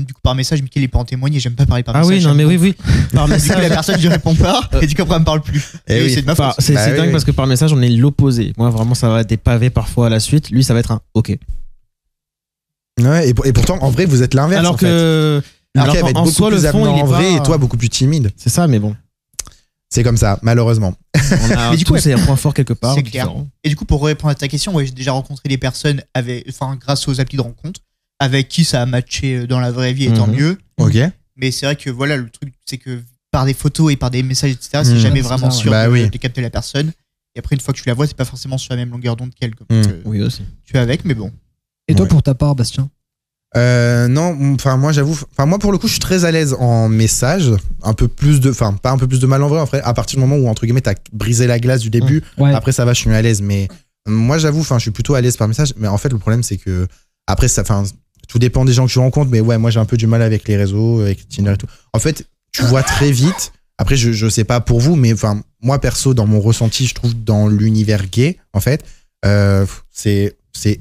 du coup par message, Mickaël il peut en témoigner, j'aime pas parler par Ah message. oui, non, ça me mais oui, gonfle. oui. Par Du coup, la message. personne, je réponds pas, et du coup, après, elle me parle plus. Eh Et oui. c'est de ma faute. C'est Bah oui, dingue oui. parce que par message, on est l'opposé. Moi, vraiment, ça va être des pavés parfois à la suite. Lui, ça va être un OK. Ouais, et pourtant, en vrai, vous êtes l'inverse. Alors en fait. que. Lucas alors va être en beaucoup soi, plus le fond, avenant il est en vrai pas- et toi beaucoup plus timide. C'est ça, mais bon. C'est comme ça, malheureusement. On a Mais du tous coup, un point fort quelque part. c'est clair. différent. Et du coup, pour répondre à ta question, ouais, j'ai déjà rencontré des personnes grâce aux applis de rencontre, avec qui ça a matché dans la vraie vie, et tant Mhm. mieux. Ok. Mais c'est vrai que voilà, le truc, c'est que par des photos et par des messages, etc., c'est Mhm. jamais C'est vraiment ça, ouais. sûr Bah oui. de capter la personne. Et après, une fois que tu la vois, c'est pas forcément sur la même longueur d'onde qu'elle. Comme Mhm. que Oui, aussi. tu es avec, mais bon. Et toi, Ouais. pour ta part, Bastien? Non, enfin moi j'avoue, enfin moi pour le coup je suis très à l'aise en message, un peu plus de, enfin pas un peu plus de mal en vrai, en fait, à partir du moment où entre guillemets t'as brisé la glace du début, Ouais. après ça va, je suis à l'aise, mais moi j'avoue, enfin je suis plutôt à l'aise par message, mais en fait le problème c'est que après ça, enfin tout dépend des gens que je rencontre, mais ouais moi j'ai un peu du mal avec les réseaux, avec Tinder et tout. En fait tu vois très vite. Après je sais pas pour vous, mais enfin moi perso dans mon ressenti, je trouve dans l'univers gay en fait, c'est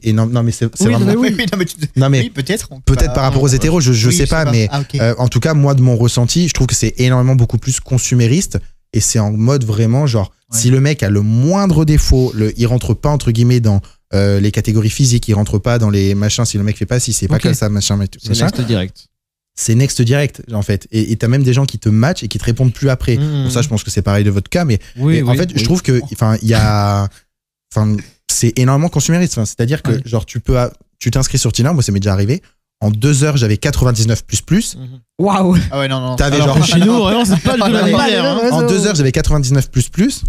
énorme. Non mais c'est Oui, vraiment. mais oui. non, mais, Non mais oui, peut-être. on peut peut-être pas- par rapport aux hétéros, je Oui, sais pas, mais Ah, ok. en tout cas, moi, de mon ressenti, je trouve que c'est énormément beaucoup plus consumériste et c'est en mode vraiment genre, Ouais. si le mec a le moindre défaut, il rentre pas entre guillemets dans les catégories physiques, il rentre pas dans les machins, si le mec fait pas si c'est pas Ok. comme ça, machin, C'est machin, next direct. c'est next direct en fait. Et t'as même des gens qui te matchent et qui te répondent plus après. Mmh. Pour ça, je pense que c'est pareil de votre cas, mais Oui, et en fait, je trouve que, enfin, il y a, enfin, c'est énormément consumériste. Enfin, c'est-à-dire que, Ouais. genre, tu t'inscris sur Tinder, moi, ça m'est déjà arrivé. En 2 heures, j'avais 99 plus. Waouh! Ah ouais, non. T'avais Alors genre, que chez nous, vraiment, c'est pas du tout la même Non, manière. hein. en 2 heures, j'avais 99 plus.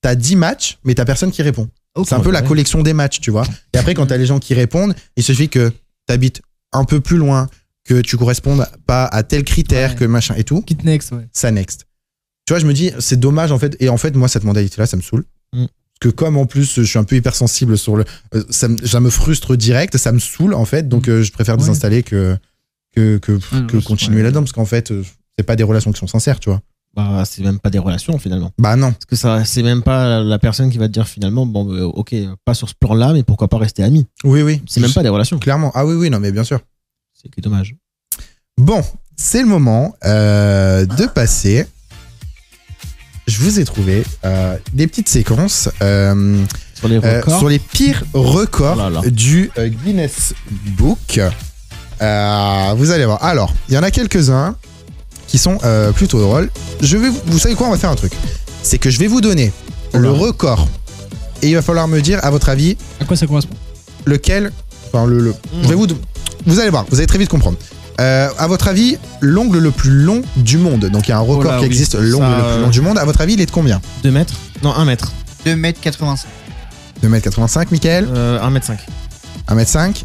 T'as 10 matchs, mais t'as personne qui répond. C'est un peu la ouais. collection des matchs, tu vois. Et après, quand t'as les gens qui répondent, il suffit que t'habites un peu plus loin, que tu correspondes pas à tel critère, Ouais. que machin et tout. Kit next, ouais. Ça next. Tu vois, je me dis, c'est dommage en fait. Et en fait, moi, cette mentalité-là, ça me saoule. Mm. Parce que comme en plus, je suis un peu hypersensible sur le. Ça me frustre direct, ça me saoule en fait. Donc, je préfère Ouais. désinstaller que non, continuer ouais. là-dedans. Parce qu'en fait, c'est pas des relations qui sont sincères, tu vois. Bah, c'est même pas des relations finalement. Bah non. Parce que ça, c'est même pas la personne qui va te dire finalement, bon, ok, pas sur ce plan-là, mais pourquoi pas rester amis. Oui, oui. C'est même pas des relations. Clairement. Ah oui, oui, non, mais bien sûr. C'est qui est dommage. Bon, c'est le moment de passer. Je vous ai trouvé des petites séquences Sur les records. sur les pires records Oh là là. du Guinness Book. Vous allez voir. Alors, il y en a quelques-uns qui sont plutôt drôles. Vous savez quoi, on va faire un truc. C'est que je vais vous donner le record et il va falloir me dire, à votre avis, À quoi ça correspond? lequel. Enfin, je vais vous allez voir, vous allez très vite comprendre. À votre avis, l'ongle le plus long du monde. Donc il y a un record là, qui oui. existe, l'ongle Ça, le plus long du monde. À votre avis, il est de combien? 2 mètres. Non, 1 mètre. 2m85. 2m85, Mickaël? 1 mètre 5. 1m5?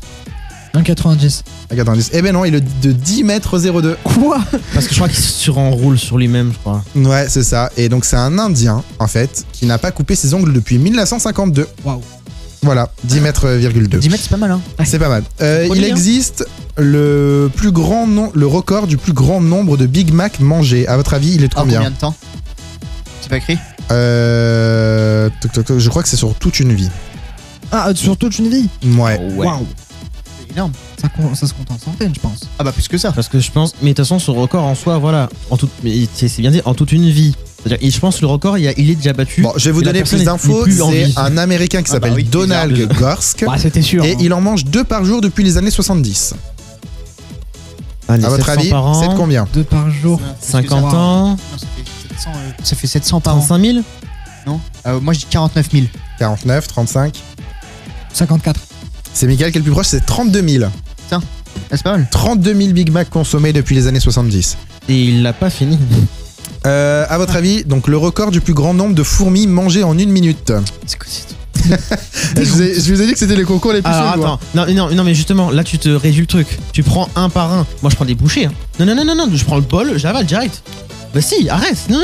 1,90. 1m90. Eh ben non, il est de 10m02. Quoi? Parce que je crois qu'il se surenroule sur lui-même, je crois. Ouais, c'est ça. Et donc c'est un Indien, en fait, qui n'a pas coupé ses ongles depuis 1952. Waouh. Voilà, 10m,2. 10 mètres, c'est pas mal, hein. C'est pas mal. Trop Il bien. existe le record du plus grand nombre de Big Mac mangés. À votre avis, il est de En combien? combien de temps? C'est pas écrit? Je crois que c'est sur toute une vie. Ah, sur toute une vie? Ouais. Waouh. C'est énorme. Ça se compte en centaines, je pense. Ah bah, plus que ça. Parce que je pense. Mais de toute façon, ce record en soi, voilà. Mais c'est bien dit, en toute une vie. C'est-à-dire, je pense que le record, il est déjà battu. Bon, je vais vous Mais la donner personne plus n'est d'infos. plus en C'est vie. un Américain qui Ah bah s'appelle oui, Donald bizarre. Gorsk. Bah, c'était sûr. Et hein. il en mange 2 par jour depuis les années 70. Allez, À votre 700 avis, par an, c'est de combien? 2 par jour. 50 Non, ans, ça fait 700 par an. 35 000. Non? Moi, je dis 49 000. 49, 35, 54. C'est Mickaël qui est le plus proche, c'est 32 000. Ah, c'est pas mal. 32 000 Big Mac consommés depuis les années 70. Et il l'a pas fini. À votre avis, donc le record du plus grand nombre de fourmis mangées en 1 minute. C'est quoi c'est Je vous ai dit que c'était les concours les plus Alors chelous, attends, non, mais justement, là tu te réduis le truc. Tu prends un par un. Moi je prends des bouchées. Hein. Non, je prends le bol, j'avale direct. Bah si, arrête. Non.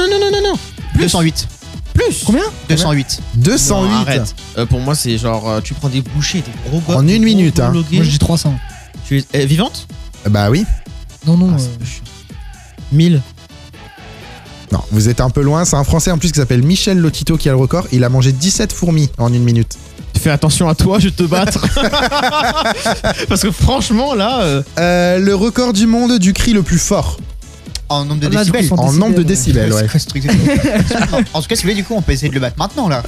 208. Plus. Combien 208. 208 Non, arrête. Pour moi c'est genre, tu prends des bouchées, des gros gars. En 1 minute, hein. Moi je dis 300. Tu es vivante. Bah oui. Non, non. 1000. Non, vous êtes un peu loin. C'est un Français en plus qui s'appelle Michel Lotito qui a le record. Il a mangé 17 fourmis en 1 minute. Fais attention à toi, je vais te battre. Parce que franchement là. Le record du monde du cri le plus fort. En nombre de Là, du coup, décibels. En nombre de décibels, ouais. C'est quoi ce truc En tout cas, si vous voulez, du coup, on peut essayer de le battre maintenant là.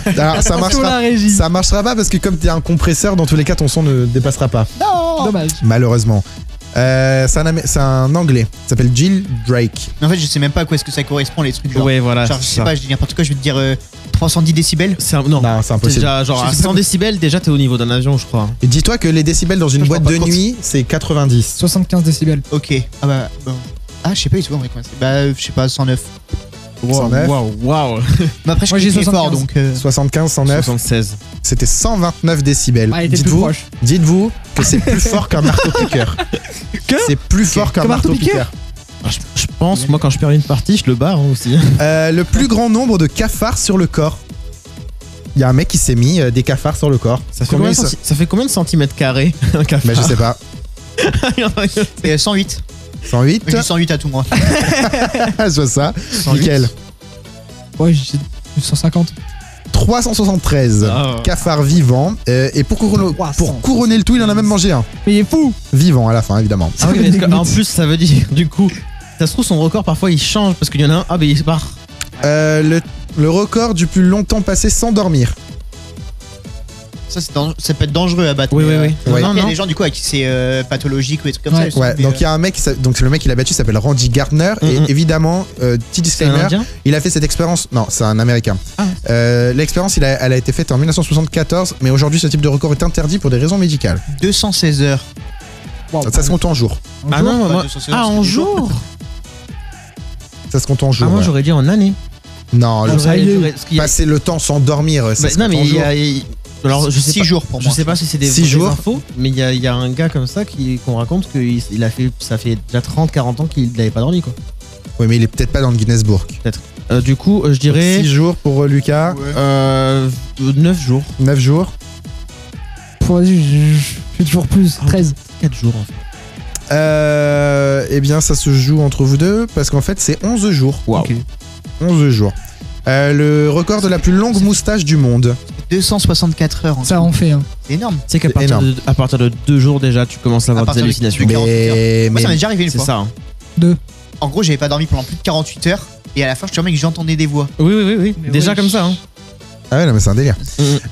Alors, ça Attention, marchera, la régie. ça marchera pas parce que comme t'es un compresseur, dans tous les cas, ton son ne dépassera pas. Non. Dommage. Malheureusement. C'est un anglais. Il s'appelle Jill Drake. Mais en fait, je sais même pas à quoi est-ce que ça correspond les trucs. Genre, Ouais, voilà. genre je c'est sais ça. pas, je dis n'importe quoi, je vais te dire 310 décibels. Non, Non, c'est c'est impossible. déjà genre Je à sais pas 100 décibels, déjà t'es au niveau d'un avion, je crois. Et dis-toi que les décibels dans une Je boîte me rends de pas compte. nuit, c'est 90. 75 décibels. Ok. Ah bah. Bon. Ah, je sais pas du tout en vrai comment c'est. Bah, je sais pas, 109. 109. Waouh. Mais après, je Moi, j'ai crie fort 75. donc. 75, 109. 76. C'était 129 décibels. Ah, il était plus Dites-vous, proche. dites-vous que c'est plus fort qu'un marteau-piqueur. Que C'est plus fort qu'un Qu'un marteau-piqueur. Je pense, moi quand je perds une partie, je le barre hein, aussi. Le plus grand nombre de cafards sur le corps. Il y a un mec qui s'est mis des cafards sur le corps. Ça fait, combien de centimètres carrés un cafard? Mais je sais pas. Et 108. 108. Je dis 108 à tout moi. Je vois ça. 108. Nickel. Ouais, j'ai 150. 373 Ah. cafards vivants. Et pour couronner le tout, il en a même mangé un. Mais il est fou. Vivant à la fin, évidemment. Ah oui, parce que, en plus, ça veut dire, du coup, ça se trouve, son record, parfois, il change parce qu'il y en a un, ah, ben il se barre. Le record du plus longtemps passé sans dormir. Ça, ça peut être dangereux à battre. Oui, mais, oui, oui. Ouais. Il y a Non. des gens du coup à qui c'est pathologique ou des trucs comme Ouais. ça. Ouais, donc il y a un mec, donc le mec qui l'a battu s'appelle Randy Gardner. Et évidemment, petit C'est un disclaimer, indien? il a fait cette expérience. Non, c'est un américain. Ah. L'expérience, elle a été faite en 1974, mais aujourd'hui, ce type de record est interdit pour des raisons médicales. 216 heures. Wow, Ça se compte en jours. Ah non, Pas moi. 216 Ah, heures, en c'est des jours. jour? Ça se compte en jours. Ah, moi, ouais. j'aurais dit en année. Non, Non, ça y est. Parce qu'il y a- passer le temps sans dormir, ça Bah, se non, compte mais en il y jours. a. Alors, je sais 6 pas. jours pour Je moi. sais pas si c'est des 6 vraies jours. infos, mais il y a un gars comme ça qu'on raconte que il a fait, ça fait déjà 30-40 ans qu'il n'avait pas dormi quoi. Oui, mais il est peut-être pas dans le Guinness Book. Du coup, je dirais 6 jours pour Lucas, Ouais. 9 jours. 9 jours. Vas-y, je fais toujours plus. 13. 4 jours en fait. Eh bien, ça se joue entre vous deux parce qu'en fait, c'est 11 jours. Waouh. Ok. 11 jours. Le record de la plus longue moustache du monde. 264 heures. Ça en fait. Hein. C'est énorme. Tu sais qu'à énorme. partir de 2 jours déjà, tu commences à avoir des partir de- hallucinations. de 48 heures. Moi, ça m'est Mais déjà arrivé une C'est fois. ça. Hein. En gros, j'avais pas dormi pendant plus de 48 heures. Et à la fin, je te remets que j'entendais des voix. Oui. Mais Déjà ouais. comme ça. Hein. ah ouais, non, mais c'est un délire.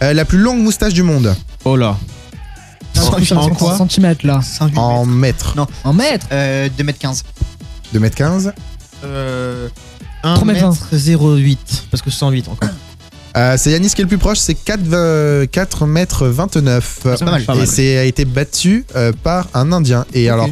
La plus longue moustache du monde Oh là. En quoi centimètres là. 5 en mètres. En mètres. 2m15. 2m15. 1 mètres mètre 0,8 parce que 108 encore. C'est Yanis qui est le plus proche, c'est 4 mètres 29. C'est pas mal. Pas Et mal. c'est a été battu par un Indien. Et alors,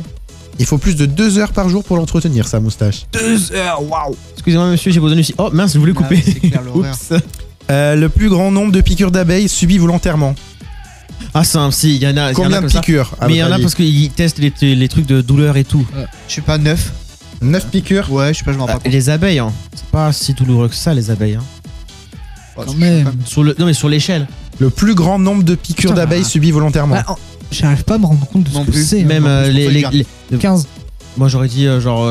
il faut plus de 2 heures par jour pour l'entretenir, sa moustache. 2 heures, waouh. Excusez-moi monsieur, j'ai besoin aussi. Oh mince, je voulais Ah, couper. c'est clair, l'horreur. Oups. Le plus grand nombre de piqûres d'abeilles subies volontairement. Ah ça, si, il y en a. Combien de comme ça. piqûres à Mais il y en votre a avis parce qu'ils testent les trucs de douleur et tout. Je sais pas, 9. 9 piqûres. Ouais, je sais pas, je m'en rends pas Et compte. les abeilles, hein. C'est pas si douloureux que ça, les abeilles. Hein. Oh, Quand c'est même. chaud, Non, mais sur l'échelle. Le plus grand nombre de piqûres Putain. d'abeilles subies volontairement. Bah, j'arrive pas à me rendre compte de ce Non que plus. c'est. Même non, je les, trouve ça 15. Moi, j'aurais dit genre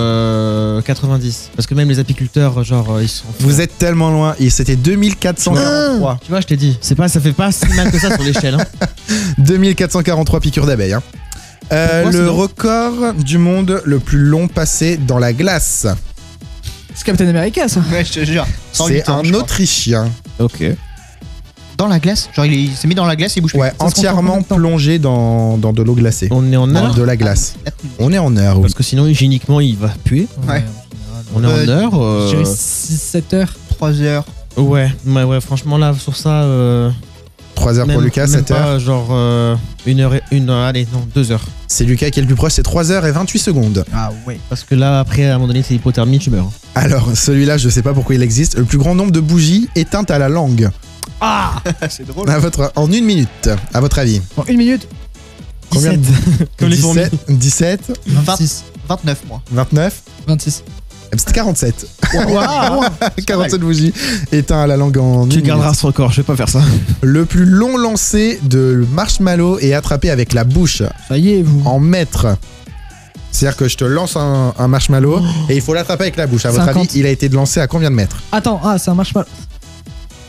90. Parce que même les apiculteurs, genre, ils sont. Vous êtes tellement loin. Et c'était 2443. Tu vois, je t'ai dit. Ça fait pas si mal que ça sur l'échelle. Hein. 2443 piqûres d'abeilles. Hein. Pourquoi, Le sinon record du monde le plus long passé dans la glace. C'est Captain America ça. Ouais, je te jure. 108 C'est ans, je un crois. Autrichien. Ok. Dans la glace. Genre, il s'est mis dans la glace et il bouge plus. Ouais, se compte en entièrement combien de temps plongé dans de l'eau glacée. On est en Dans heure. de la glace. On est en heure, oui. Parce que sinon, hygiéniquement, il va puer. Ouais. On est en heure. Je dirais 6-7 heures. 3 heures. Ouais, franchement, là, sur ça. 3 heures pour Même- Lucas, même 7 heures. pas, genre 1 heure, allez, non, 2 heures. C'est Lucas qui est le plus proche, c'est 3 heures et 28 secondes. Ah ouais. Parce que là, après, à un moment donné, c'est hypothermie, tu meurs. Alors, celui-là, je sais pas pourquoi il existe. Le plus grand nombre de bougies éteintes à la langue. C'est drôle. En 1 minute, à votre avis. Bon, 1 minute. Combien de- 17. Comme les fourmis. 17, 26. 29 mois. 29, 26. c'était 47. Waouh. 47 bougies éteintes à la langue en 1 Tu minute. garderas ce record, je vais pas faire ça. Le plus long lancé de marshmallow est attrapé avec la bouche Ça y est, vous. en mètres. C'est-à-dire que je te lance un marshmallow et il faut l'attraper avec la bouche. À votre 50. avis, il a été lancé à combien de mètres? Attends, c'est un marshmallow.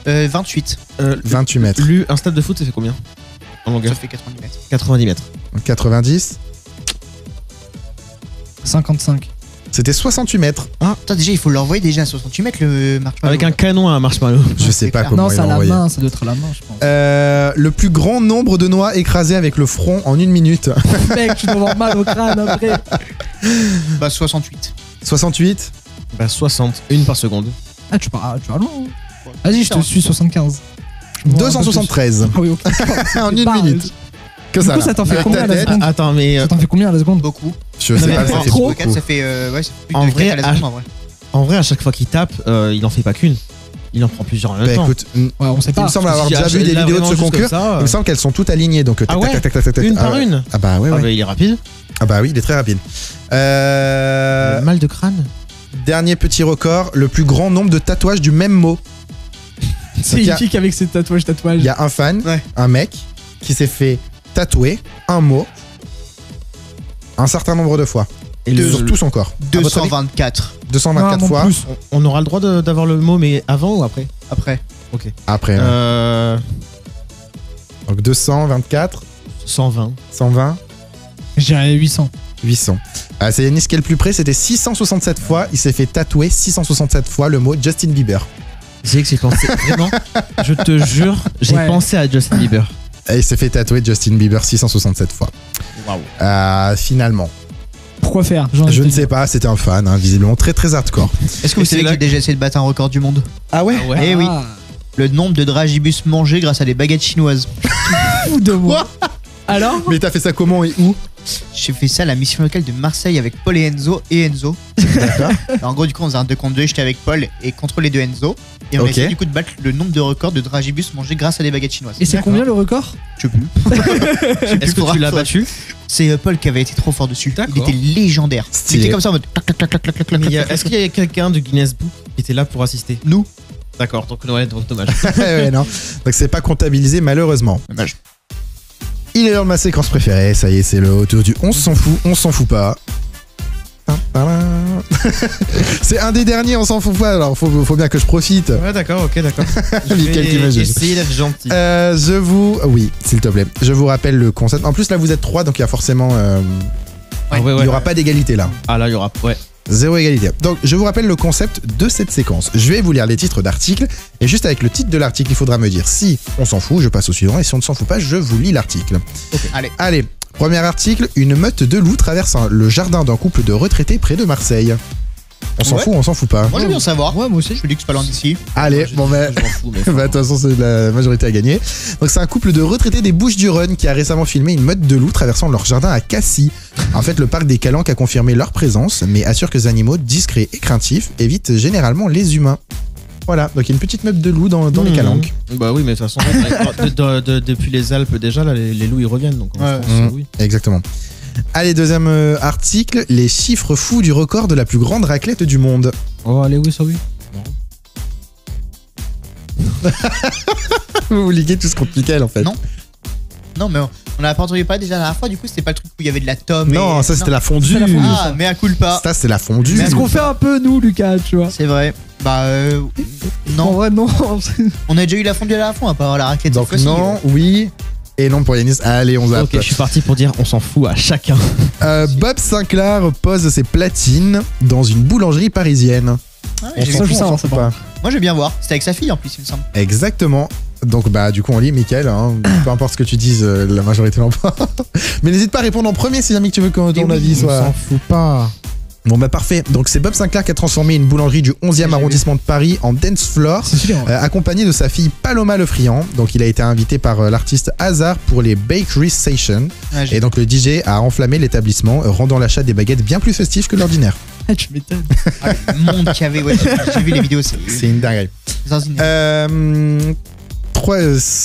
28. 28 mètres. Un stade de foot, ça fait combien en Ça longueur? fait 90 mètres. 90 mètres. 90. 55. C'était 68 mètres. Attends, déjà, il faut l'envoyer déjà à 68 mètres le marshmallow. Avec un canon à un marshmallow. Je Ouais, sais c'est pas clair. comment Non, il c'est à l'a la envoyé. main, ça doit être à la main, je pense. Le plus grand nombre de noix écrasées avec le front en 1 minute. Mec, tu dois avoir mal au crâne après. Bah 68. 68. Bah 60, une par seconde. Ah, tu vas loin. hein. Vas-y, je te suis 75. Je me vois un peu 273. plus. Ah oui, ok. En 1 barre, minute. Que Du ça. coup, là. ça t'en fait Avec combien ta la tête. seconde Attends, mais Ça t'en fait combien à la seconde? Beaucoup. Je sais Non, pas, mais ça fait trop. beaucoup. Ça fait plus En de vrai, 4 à la seconde en vrai. en vrai, à chaque fois qu'il tape, il en fait pas qu'une. Il en prend plusieurs en même Bah temps. écoute, Ouais, on sait il pas. me semble avoir Si, déjà vu des là, vidéos de ce vraiment, juste concours. comme ça, Il me semble qu'elles sont toutes alignées. Donc, Ah ouais tac, tac, tac, tac, une ah par ouais. une. Ah bah ouais, Ah ouais. bah, il est rapide. Ah bah oui, il est très rapide. Mal de crâne. Dernier petit record, le plus grand nombre de tatouages du même mot. C'est Donc, une fille avec ses tatouages. Il y a un fan, Ouais. un mec, qui s'est fait tatouer un mot un certain nombre de fois. Et Sur tout son corps. À votre avis 224 224 Non, fois. plus. on aura le droit d'avoir le mot, mais avant ou après? après. Après, ouais. Donc 224, 120. 120, Je dirais 800. 800. C'est Yanis qui est le plus près, c'était 667 fois. Il s'est fait tatouer 667 fois le mot Justin Bieber. C'est que j'ai pensé, vraiment, je te jure, j'ai Ouais. pensé à Justin Bieber. Et il s'est fait tatouer Justin Bieber 667 fois. Waouh. Finalement. Pourquoi faire? J'ai envie Je de ne te sais dire. pas, c'était un fan, hein, visiblement très très hardcore. Est-ce que Et vous savez c'est là qu'il a déjà essayé de battre un record du monde? Ah ouais, Eh oui. Ah, Le nombre de dragibus mangés grâce à des baguettes chinoises. fou de moi. Alors? Mais t'as fait ça comment et où? J'ai fait ça à la mission locale de Marseille avec Paul et Enzo. D'accord. En gros, du coup, on faisait un 2 contre 2. J'étais avec Paul et contre les deux Enzo. Et on Ok. a essayé du coup de battre le nombre de records de dragibus mangés grâce à des baguettes chinoises. Et c'est combien le record? Je sais plus. Est-ce que tu l'as battu? C'est Paul qui avait été trop fort dessus. D'accord. Il était légendaire. Stylé. Il était comme ça en mode clac, clac, clac, clac, clac, clac, Mais clac, est-ce qu'il y a quelqu'un du Guinness Book qui était là pour assister? Nous. D'accord, donc ouais, donc dommage. Ouais, non. Donc c'est pas comptabilisé malheureusement. Dommage. Il est dans ma séquence préférée, ça y est, c'est le autour du on s'en fout, on s'en fout pas. C'est un des derniers, on s'en fout pas, alors faut bien que je profite. Ouais, d'accord, ok, d'accord. Mickaël qui imagine. Essayez d'être gentil. Oui, s'il te plaît. Je vous rappelle le concept. En plus, là, vous êtes 3, donc il y a forcément. Ah ouais, Il n'y aura pas d'égalité là. Ah là, il y aura. Ouais. Zéro égalité. Donc, je vous rappelle le concept de cette séquence. Je vais vous lire les titres d'articles, et juste avec le titre de l'article, il faudra me dire si on s'en fout, je passe au suivant, et si on ne s'en fout pas, je vous lis l'article. Allez. Premier article, une meute de loups traverse le jardin d'un couple de retraités près de Marseille. On s'en Ouais. fout, on s'en fout pas. Moi, je veux bien savoir. Ouais, moi aussi. Je me dis que c'est pas loin d'ici. Allez, bon ben. Je m'en fous, mais. Bah, de toute façon, c'est la majorité à gagner. Donc, c'est un couple de retraités des Bouches-du-Rhône qui a récemment filmé une meute de loups traversant leur jardin à Cassis. En fait, le parc des Calanques a confirmé leur présence, mais assure que les animaux discrets et craintifs évitent généralement les humains. Voilà, donc il y a une petite meute de loups dans les Calanques. Bah oui, mais de toute façon, depuis les Alpes, déjà, là, les loups ils reviennent. Donc en Ouais. France, oui. Exactement. Allez, deuxième article, les chiffres fous du record de la plus grande raclette du monde. Oh, allez, oui, ça oui. Vous liguez tout ce contre Mickaël en fait. Non. Non, mais on a pas entendu parler déjà la dernière fois. Du coup, c'était pas le truc où il y avait de la tome. Non, et... ça c'était la fondue. C'était la fondue. Ah, mais à culpa. Ça c'est la fondue. Mais C'est ce qu'on fait un peu, nous, Lucas, tu vois. C'est vrai. Bah, En non. vrai, non. On a déjà eu la fondue à la fond, à part la raclette. Donc cette fois-ci. non, oui et non pour Yanis. Allez, on zappe. Ok, je suis parti pour dire on s'en fout à chacun. Bob Sinclair pose ses platines dans une boulangerie parisienne. Ah ouais, On j'ai s'en vu. fout, on s'en fout pas. Moi, je vais bien voir. C'était avec sa fille en plus, il me semble. Exactement. Donc bah du coup on lit Mickaël, hein, peu importe ce que tu dises, la majorité l'emporte. Mais n'hésite pas à répondre en premier si jamais que tu veux que ton oui, avis On soit. s'en fout pas. Bon bah parfait, donc c'est Bob Sinclair qui a transformé une boulangerie du 11e J'ai arrondissement de Paris en dance floor, C'est sûr. accompagné de sa fille Paloma Le Friand. Donc il a été invité par l'artiste Hazard pour les Bakery Sessions. Ouais, j'ai- Et donc le DJ a enflammé l'établissement, rendant l'achat des baguettes bien plus festif que l'ordinaire. Ah, tu m'étonnes. Ah, le monde qu'il y avait, ouais, j'ai vu les vidéos, C'est une dinguerie. zanziné.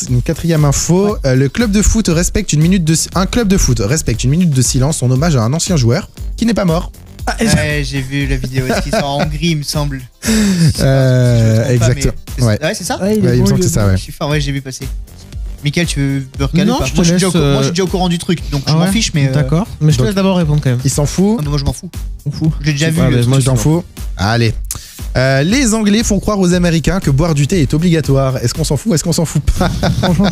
Une quatrième info, le club de foot respecte un club de foot respecte une minute de silence en hommage à un ancien joueur qui n'est pas mort. Ah, Ouais, j'ai vu la vidéo, est-ce qu'ils sont en Hongrie, il me semble. Exactement. Ouais. Ouais, c'est ça ouais, Ouais, il me semble que c'est ça, ouais. Je suis fort, ouais, j'ai vu passer. Mickaël, tu veux recaler Non, ou pas je te moi, je suis laisse, moi, je suis déjà au courant du truc, donc je Ah m'en ouais fiche, mais. D'accord. Mais je te donc- laisse d'abord répondre quand même. Il s'en fout. Ah, bah, moi, je m'en fous. On fout. J'ai déjà vu. Ah, bah, moi, Tu t'en fous. Allez. Les Anglais font croire aux Américains que boire du thé est obligatoire. Est-ce qu'on s'en fout? Est-ce qu'on s'en fout pas? Franchement, ouais,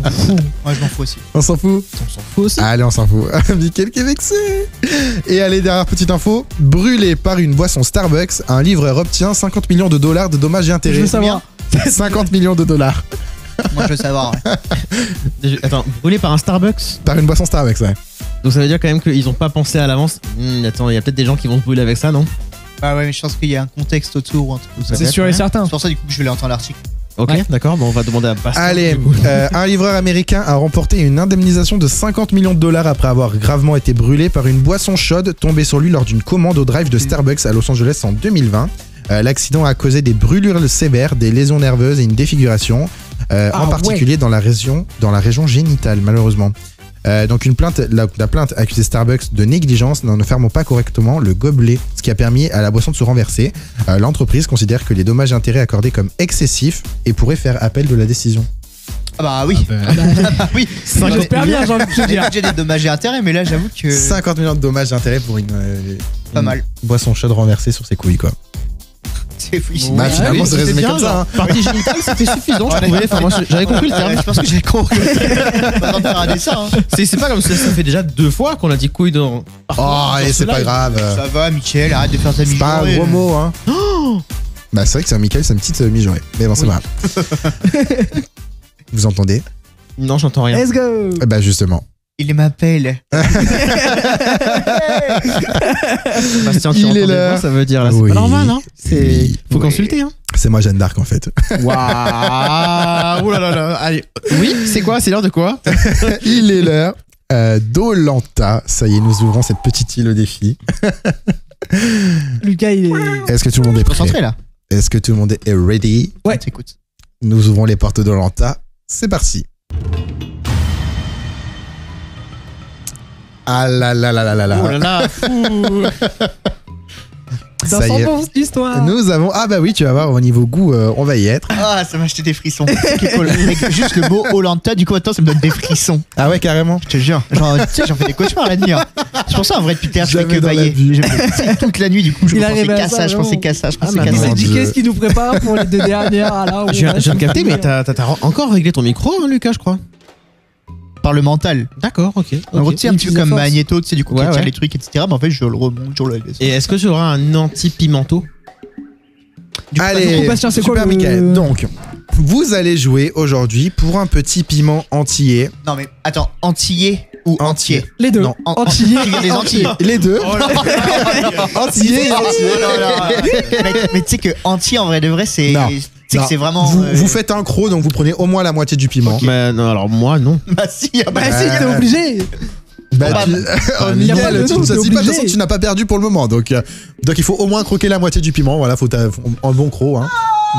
on s'en fout. Moi, je m'en fous aussi. On s'en fout? On s'en fout aussi. Allez, on s'en fout. Mickaël qui est vexé. Et allez, dernière petite info. Brûlé par une boisson Starbucks, un livreur obtient 50 millions de dollars de dommages et Je intérêts. veux savoir. 50 millions de dollars Moi, je veux savoir. Ouais. Attends, brûlé par un Starbucks. par une boisson Starbucks, ouais. Donc ça veut dire quand même qu'ils ont pas pensé à l'avance. Attends, il y a peut-être des gens qui vont se brûler avec ça, non? Ah ouais, mais je pense qu'il y a un contexte autour ou un truc comme ça. C'est sûr et certain. C'est pour ça, du coup, que je vais aller entendre l'article. Ok, Ouais. d'accord. Bon, on va demander à Bastien. Allez, du coup. un livreur américain a remporté une indemnisation de 50 millions de dollars après avoir gravement été brûlé par une boisson chaude tombée sur lui lors d'une commande au drive de Starbucks à Los Angeles en 2020. L'accident a causé des brûlures sévères, des lésions nerveuses et une défiguration, en particulier dans la région génitale, malheureusement. Donc la plainte accusait Starbucks de négligence en ne fermant pas correctement le gobelet, ce qui a permis à la boisson de se renverser. L'entreprise considère que les dommages et intérêts accordés comme excessifs et pourrait faire appel de la décision. Ah bah oui. Ah oui. J'espère bien, j'ai envie de te J'ai dire. déjà des dommages et intérêts, mais là, j'avoue que. 50 millions de dommages et intérêts pour une Pas mal. boisson chaude renversée sur ses couilles, quoi. C'est oui. Bah, finalement, c'est c'était résumé bien, comme ça, genre, hein. Partie génitale, c'était suffisant, je trouvais. Enfin, moi, j'avais compris le terme. Je pense que j'ai compris. Pas besoin de faire un dessin. Hein. C'est pas comme ça fait déjà 2 fois qu'on a dit couille dans. Oh, et c'est pas grave. Ça va, Mickaël, arrête de faire ta C'est pas un mijourée. gros mot, hein. Bah, c'est vrai que c'est un Mickaël, c'est une petite mijaurée. Mais bon, c'est Oui. pas grave. Vous entendez? Non, j'entends rien. Let's go. Bah, justement. Il m'appelle. Bastien, tu Il entends est des là. voix, ça veut dire là, c'est Oui. pas normal, hein. Oui. Faut Oui. consulter, hein. C'est moi, Jeanne d'Arc, en fait. Waouh. Ouh là là là. Allez. Oui, c'est quoi? C'est l'heure de quoi? Il est l'heure d'Olanta. Ça y est, nous ouvrons cette petite île au défi. Lucas, il est. Est-ce que tout le monde est prêt? Concentré là. Est-ce que tout le monde est ready? Ouais. T'écoutes. Nous ouvrons les portes d'Olanta. C'est parti. Ah là là là là là là. Oh là là. Fou. Dans Ça y son est. bon histoire. Nous avons. Ah bah oui, tu vas voir, au niveau goût, on va y être. Ah, ça m'a acheté des frissons. Mec, juste le mot Olanta, du coup, attends, ça me donne des frissons. Ah ouais, carrément. Je te jure. Genre, tu sais, j'en fais des cauchemars la nuit. Hein. C'est pour ça, en vrai, depuis tard, je fais Jamais que dans la bailler. vie. J'ai fait toute la nuit, du coup, je Il pensais arrive à qu'à ça, ça, je pensais vraiment. qu'à ça, je pensais Ah, qu'à bah, ça. Mon C'est Dieu. J.K. ce qui nous prépare pour les 2 dernières. Là, où Je on viens de va capter, se mais t'as encore réglé ton micro, hein, Lucas, je crois. Par le mental. D'accord, ok. En gros, ok. tu sais, un petit peu Utilise comme la force. Magneto, tu sais, du coup, Ouais, qui tire ouais. les trucs, etc. Mais en fait, je le remonte, je le laisse. Et est-ce que tu auras un anti-pimento? Du coup, Allez, du coup, Bastien, c'est quoi super le- Mickaël. Donc, vous allez jouer aujourd'hui pour un petit piment antillais. non, mais attends, antillais ou entier? Les deux. Non, Antillais. Tu viens des Antilles. Les deux. Oh là là. Antillais. Oh là là. Mec, mais tu sais que entier, en vrai de vrai, c'est. Non. Tu sais que Non. c'est vraiment. Vous faites un croc, donc vous prenez au moins la moitié du piment. Mais non, alors moi, non. Bah si, ah bah Bah si, t'es obligé. Bah, Bah, tu... oh, y a pas de Miguel, tu doute, ne t'es sais pas, de toute obligé. façon, tu n'as pas perdu pour le moment. Donc il faut au moins croquer la moitié du piment. Voilà, faut un bon croc. Hein.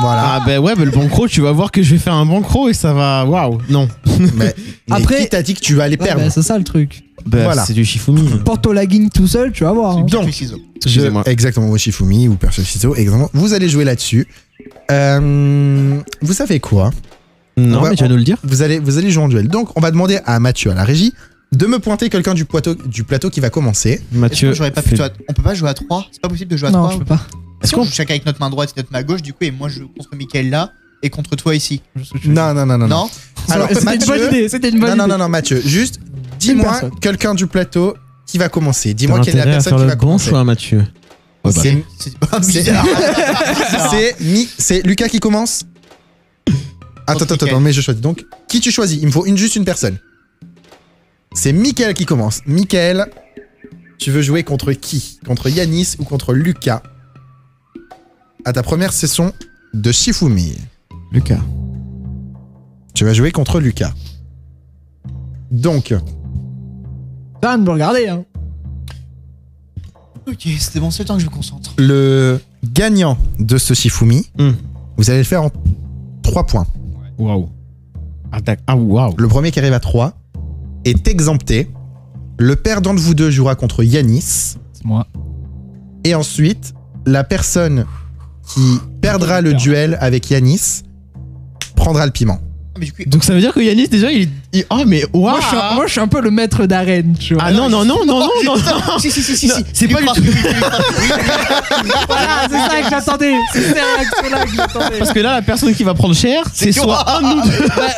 Voilà. Ah ben ouais, mais le bon croc, tu vas voir que je vais faire un bon croc et ça va... Waouh, non. Mais Après- qui t'a dit que tu vas aller Ouais, perdre? bah, c'est ça le truc. Bah, Voilà. c'est du Shifumi. Porte ton lagging tout seul, tu vas voir. hein. bien Donc, le ciseau. Excusez-moi. Exactement, au Shifumi ou Perche Shiso, exactement. Vous allez jouer là-dessus. Vous savez quoi? Non, Ouais, mais tu vas nous le dire. Vous allez jouer en duel. Donc, on va demander à Mathieu, à la régie, de me pointer quelqu'un du plateau qui va commencer. Est-ce Mathieu. que j'aurais pas pu. On peut pas jouer à 3? C'est pas possible de jouer à Non, 3? je peux pas. Est-ce qu'on joue chacun avec notre main droite et notre main gauche, du coup, et moi je joue contre Mickaël là, et contre toi ici? Non. Non? Alors, C'était une bonne idée. C'était une bonne idée. non, Mathieu, juste dis-moi personne. quelqu'un du plateau qui va commencer. T'as Dis-moi quelle est la intérêt à personne faire qui le va bon commencer. choix, Mathieu. Ok. C'est- C'est pas c'est- bizarre. C'est Lucas qui commence. Attends, Mickaël. mais je choisis. Donc, qui tu choisis? Il me faut juste une personne. C'est Mickaël qui commence. Mickaël, tu veux jouer contre qui? Contre Yanis ou contre Lucas? À ta première session de Shifumi. Lucas. Tu vas jouer contre Lucas. Donc, Ça de me regarder, hein. Ok, c'était bon, c'est le temps que je me concentre. le gagnant de ce Shifumi, vous allez le faire en 3 points. Waouh. Ah, waouh. Le premier qui arrive à 3 est exempté. Le perdant de vous deux jouera contre Yanis. C'est moi. Et ensuite, la personne qui perdra le duel avec Yanis prendra le piment. Mais du coup, Donc ça veut dire que Yanis, déjà, oh, mais waouh. Moi, je suis un peu le maître d'arène, tu vois. Ah non. si. C'est pas du tout. Voilà, c'est ça que j'attendais. C'est cette réaction-là que j'attendais. Parce que là, la personne qui va prendre cher, c'est soit un ou deux.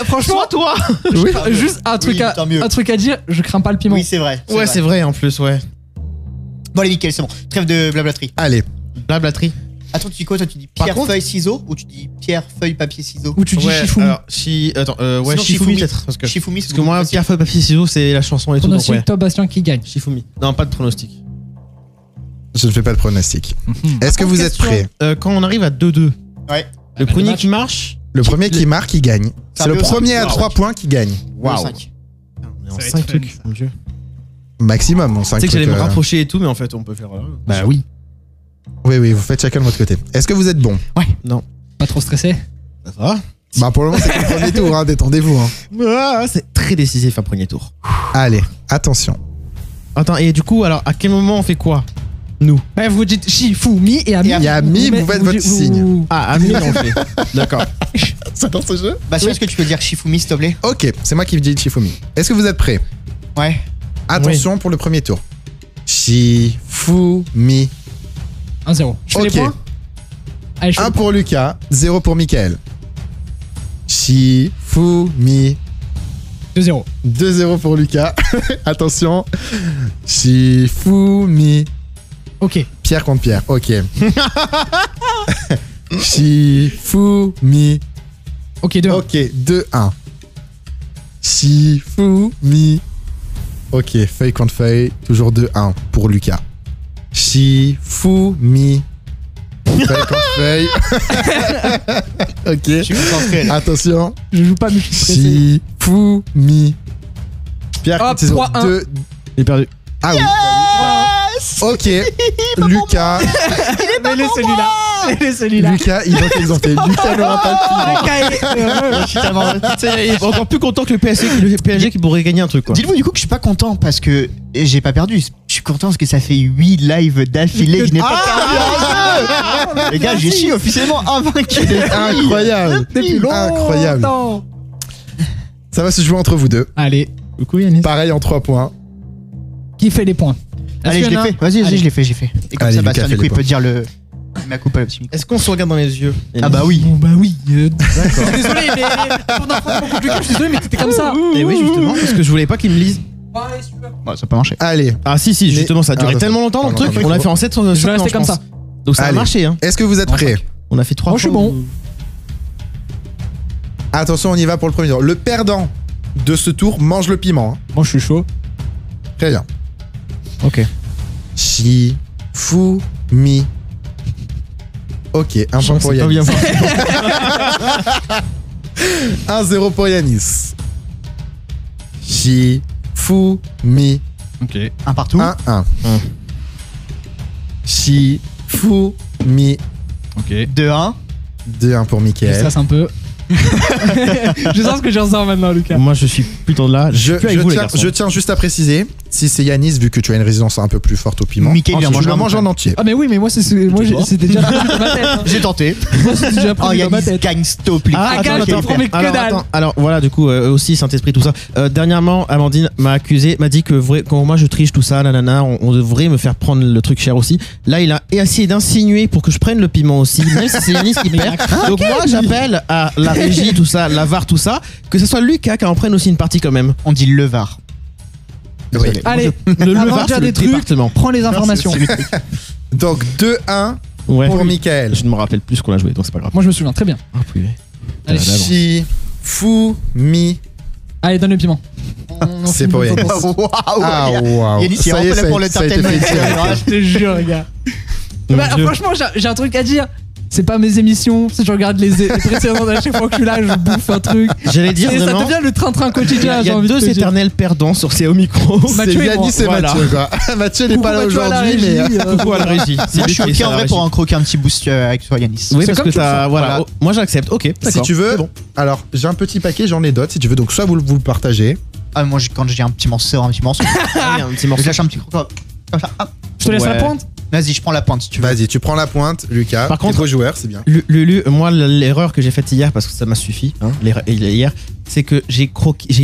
Franchement, Soit toi. Oui. juste un truc, tant mieux. un truc à dire, je crains pas le piment. Oui, c'est vrai. Ouais, c'est vrai en plus, ouais. Bon, allez, nickel, c'est bon. Trêve de blablaterie. Allez, Blablaterie. Attends, tu dis quoi? Toi, tu dis Par pierre, contre- feuille, ciseaux? Ou tu dis pierre, feuille, papier, ciseaux? Ou tu dis Shifumi. Alors, attends, ouais, Sinon, Shifumi peut-être. Parce que Shifumi, parce que moi, pierre, feuille, papier, ciseaux, c'est la chanson et tout. Donc Pronostic ouais. Top Bastien qui gagne. Shifumi. Non, pas de pronostic. je ne fais pas de pronostic. Est-ce que vous êtes prêts? Quand on arrive à 2-2, Ouais. le premier match. qui marche. Le premier qui marque, il gagne. Ça C'est le peut, ça. premier à Wow. 3 points qui gagne. Waouh. 5. On est en Ça va 5 être trucs. fun, ça. Mon Dieu. Maximum, on 5 Tu sais que j'allais trucs. me rapprocher et tout, mais en fait, on peut faire. Bah oui. Oui, vous faites chacun de votre côté. Est-ce que vous êtes bon? Pas trop stressé. Ça va. Bah pour le moment, c'est le premier tour, hein, détendez-vous. Hein. Ah, c'est très décisif un premier tour. Allez, attention. Attends, et du coup, alors, à quel moment on fait quoi? Nous. Ouais, vous dites Shifumi et Ami. Et Ami, vous faites votre signe. Ah, Ami, on fait. D'accord. Ça dans ce jeu? Bah, est-ce que tu peux dire Shifumi, s'il te plaît? Ok, c'est moi qui dis Shifumi. Est-ce que vous êtes prêts? Ouais. Attention pour le premier tour. Shifumi. 1-0. Je fais Ok. les points. Allez, je fais 1 les pour Lucas, 0 pour Michael. Shifumi. 2-0. 2-0 pour Lucas. Attention. Shifumi. Ok. Pierre contre Pierre, ok. Shifumi. Ok, 2-1. Ok, 2-1. Shifumi. Ok, feuille contre feuille, toujours 2-1 pour Lucas. Shifumi. Feuille contre feuille. Ok. Je suis concentré là. Attention. Je joue pas, mais je suis stressé. Shifumi. Pierre Hop, contre ciseaux. 3-1. 2. J'ai perdu. Ah oui. Ok. Lucas. Mais celui-là. Mais celui-là. Lucas, il doit exempté. Lucas n'aura pas de Je suis tellement- Tu sais, il est encore plus content que le PSG qui pourrait gagner un truc, quoi. Dites-vous du coup que je suis pas content parce que j'ai pas perdu. Je suis content parce que ça fait 8 lives d'affilée que je n'ai pas perdu. Les gars, je suis officiellement invaincu. Incroyable. Depuis longtemps. Incroyable. Ça va se jouer entre vous deux. Allez, Coucou Yannis. Pareil en 3 points. qui fait les points? Est-ce Allez, je qu'il y en l'ai a fait. Vas-y, Allez. je l'ai fait, j'ai fait. Et comme Allez, ça, Bastien, Lucas, du coup, fais il les peut dire le. Ma coupe à le petit micro. Est-ce qu'on se regarde dans les yeux Ah bah oui. Bon, bah oui. D'accord. Je suis désolé, mais ton enfant de beaucoup plus je suis désolé, mais t'étais comme ça. Et oui, justement, parce que je voulais pas qu'ils me lisent. Bon, ça peut marcher. Allez. Ah si, si, Mais- justement, ça a duré Ah, tellement longtemps le pardon, truc. pardon. On l'a fait en 7 Je vais rester comme ça. Donc ça a Allez. marché, hein. Est-ce que vous êtes prêts? On a fait 3 Moi, je suis bon. Attention, on y va pour le premier tour. Le perdant de ce tour mange le piment. Hein. Moi, je suis chaud. Très bien. Ok. Shifumi. Ok, un point pour C'est pas bien Yanis. fait. 1-0 pour Yanis. Shifumi. Ok. Un partout. 1-1. Shifumi. Ok. 2-1. 2-1 pour Je Mickaël. stresse un peu. Je sens ce que j'en sors maintenant, Lucas. Moi, je suis plutôt là. Je, suis avec vous, les tiens, garçons. je tiens juste à préciser, si c'est Yanis, vu que tu as une résistance un peu plus forte au piment, Mickaël, il tu vient manger le un manges en bout. entier. Ah, mais oui, mais moi, c'était déjà prévu dans ma tête. hein. J'ai tenté. Moi, c'était déjà Oh, prévu dans ma Yanis tête. gagne stop. les Ah, gars. attends, je te promets que alors, dalle. attends, alors voilà, du coup, aussi Saint-Esprit, tout ça. Dernièrement, Amandine m'a accusé, m'a dit que quand moi je triche tout ça, nanana, on devrait me faire prendre le truc cher aussi. Là, il a essayé d'insinuer pour que je prenne le piment aussi, même si c'est Yanis qui perd. Donc moi, j'appelle à la régie, tout ça, la VAR, tout ça, que ce soit Lucas qui en prenne aussi une partie quand même. On dit le VAR. Oui. Allez, Le avant VAR, de dire c'est le des trucs, département. prends les informations. Donc 2-1 Ouais. pour Mickaël. Je ne me rappelle plus ce qu'on a joué, donc c'est pas grave. Moi, je me souviens très bien. Ah, oui. Allez. Shifumi. Allez, donne le piment. C'est pour Yanis. Waouh. Ah, waouh. Yanis, il est vraiment là pour le ça a été tartane. fait direct. Je te jure, les gars. Bah, franchement, j'ai un truc à dire. C'est pas mes émissions. Si je regarde les précédentes, à chaque fois que je suis là, je bouffe un truc. J'allais dire Et ça vraiment. devient le train-train quotidien. Il y j'ai a envie de deux te dire. éternels perdants sur ces hauts micros. C'est Mathieu et moi. Yanis et Voilà. Mathieu, quoi. Mathieu n'est Coucou pas là Mathieu à la aujourd'hui, mais. régie, Coucou à la régie. Moi, je suis lui ok qui est à en la vrai régie. pour un croquer un petit boost avec toi, Yanis. Oui, C'est parce comme que tu le t'as. sens. Voilà. Voilà. Oh, moi, j'accepte. Ok. Si d'accord. tu veux. C'est bon. Alors, j'ai un petit paquet, j'en ai d'autres. Si tu veux, donc soit vous le partagez. Ah, moi, quand j'ai un petit morceau, Ah, il y a un petit morceau. je lâche un petit croquant. Comme ça, hop. Je te laisse la Ouais. pointe. Vas-y, je prends la pointe si tu veux. Vas-y, tu prends la pointe, Lucas. Par contre- T'es beau joueur, c'est bien. Lulu, moi, l'erreur que j'ai faite hier, parce que ça m'a suffi, hein, hier, c'est que j'ai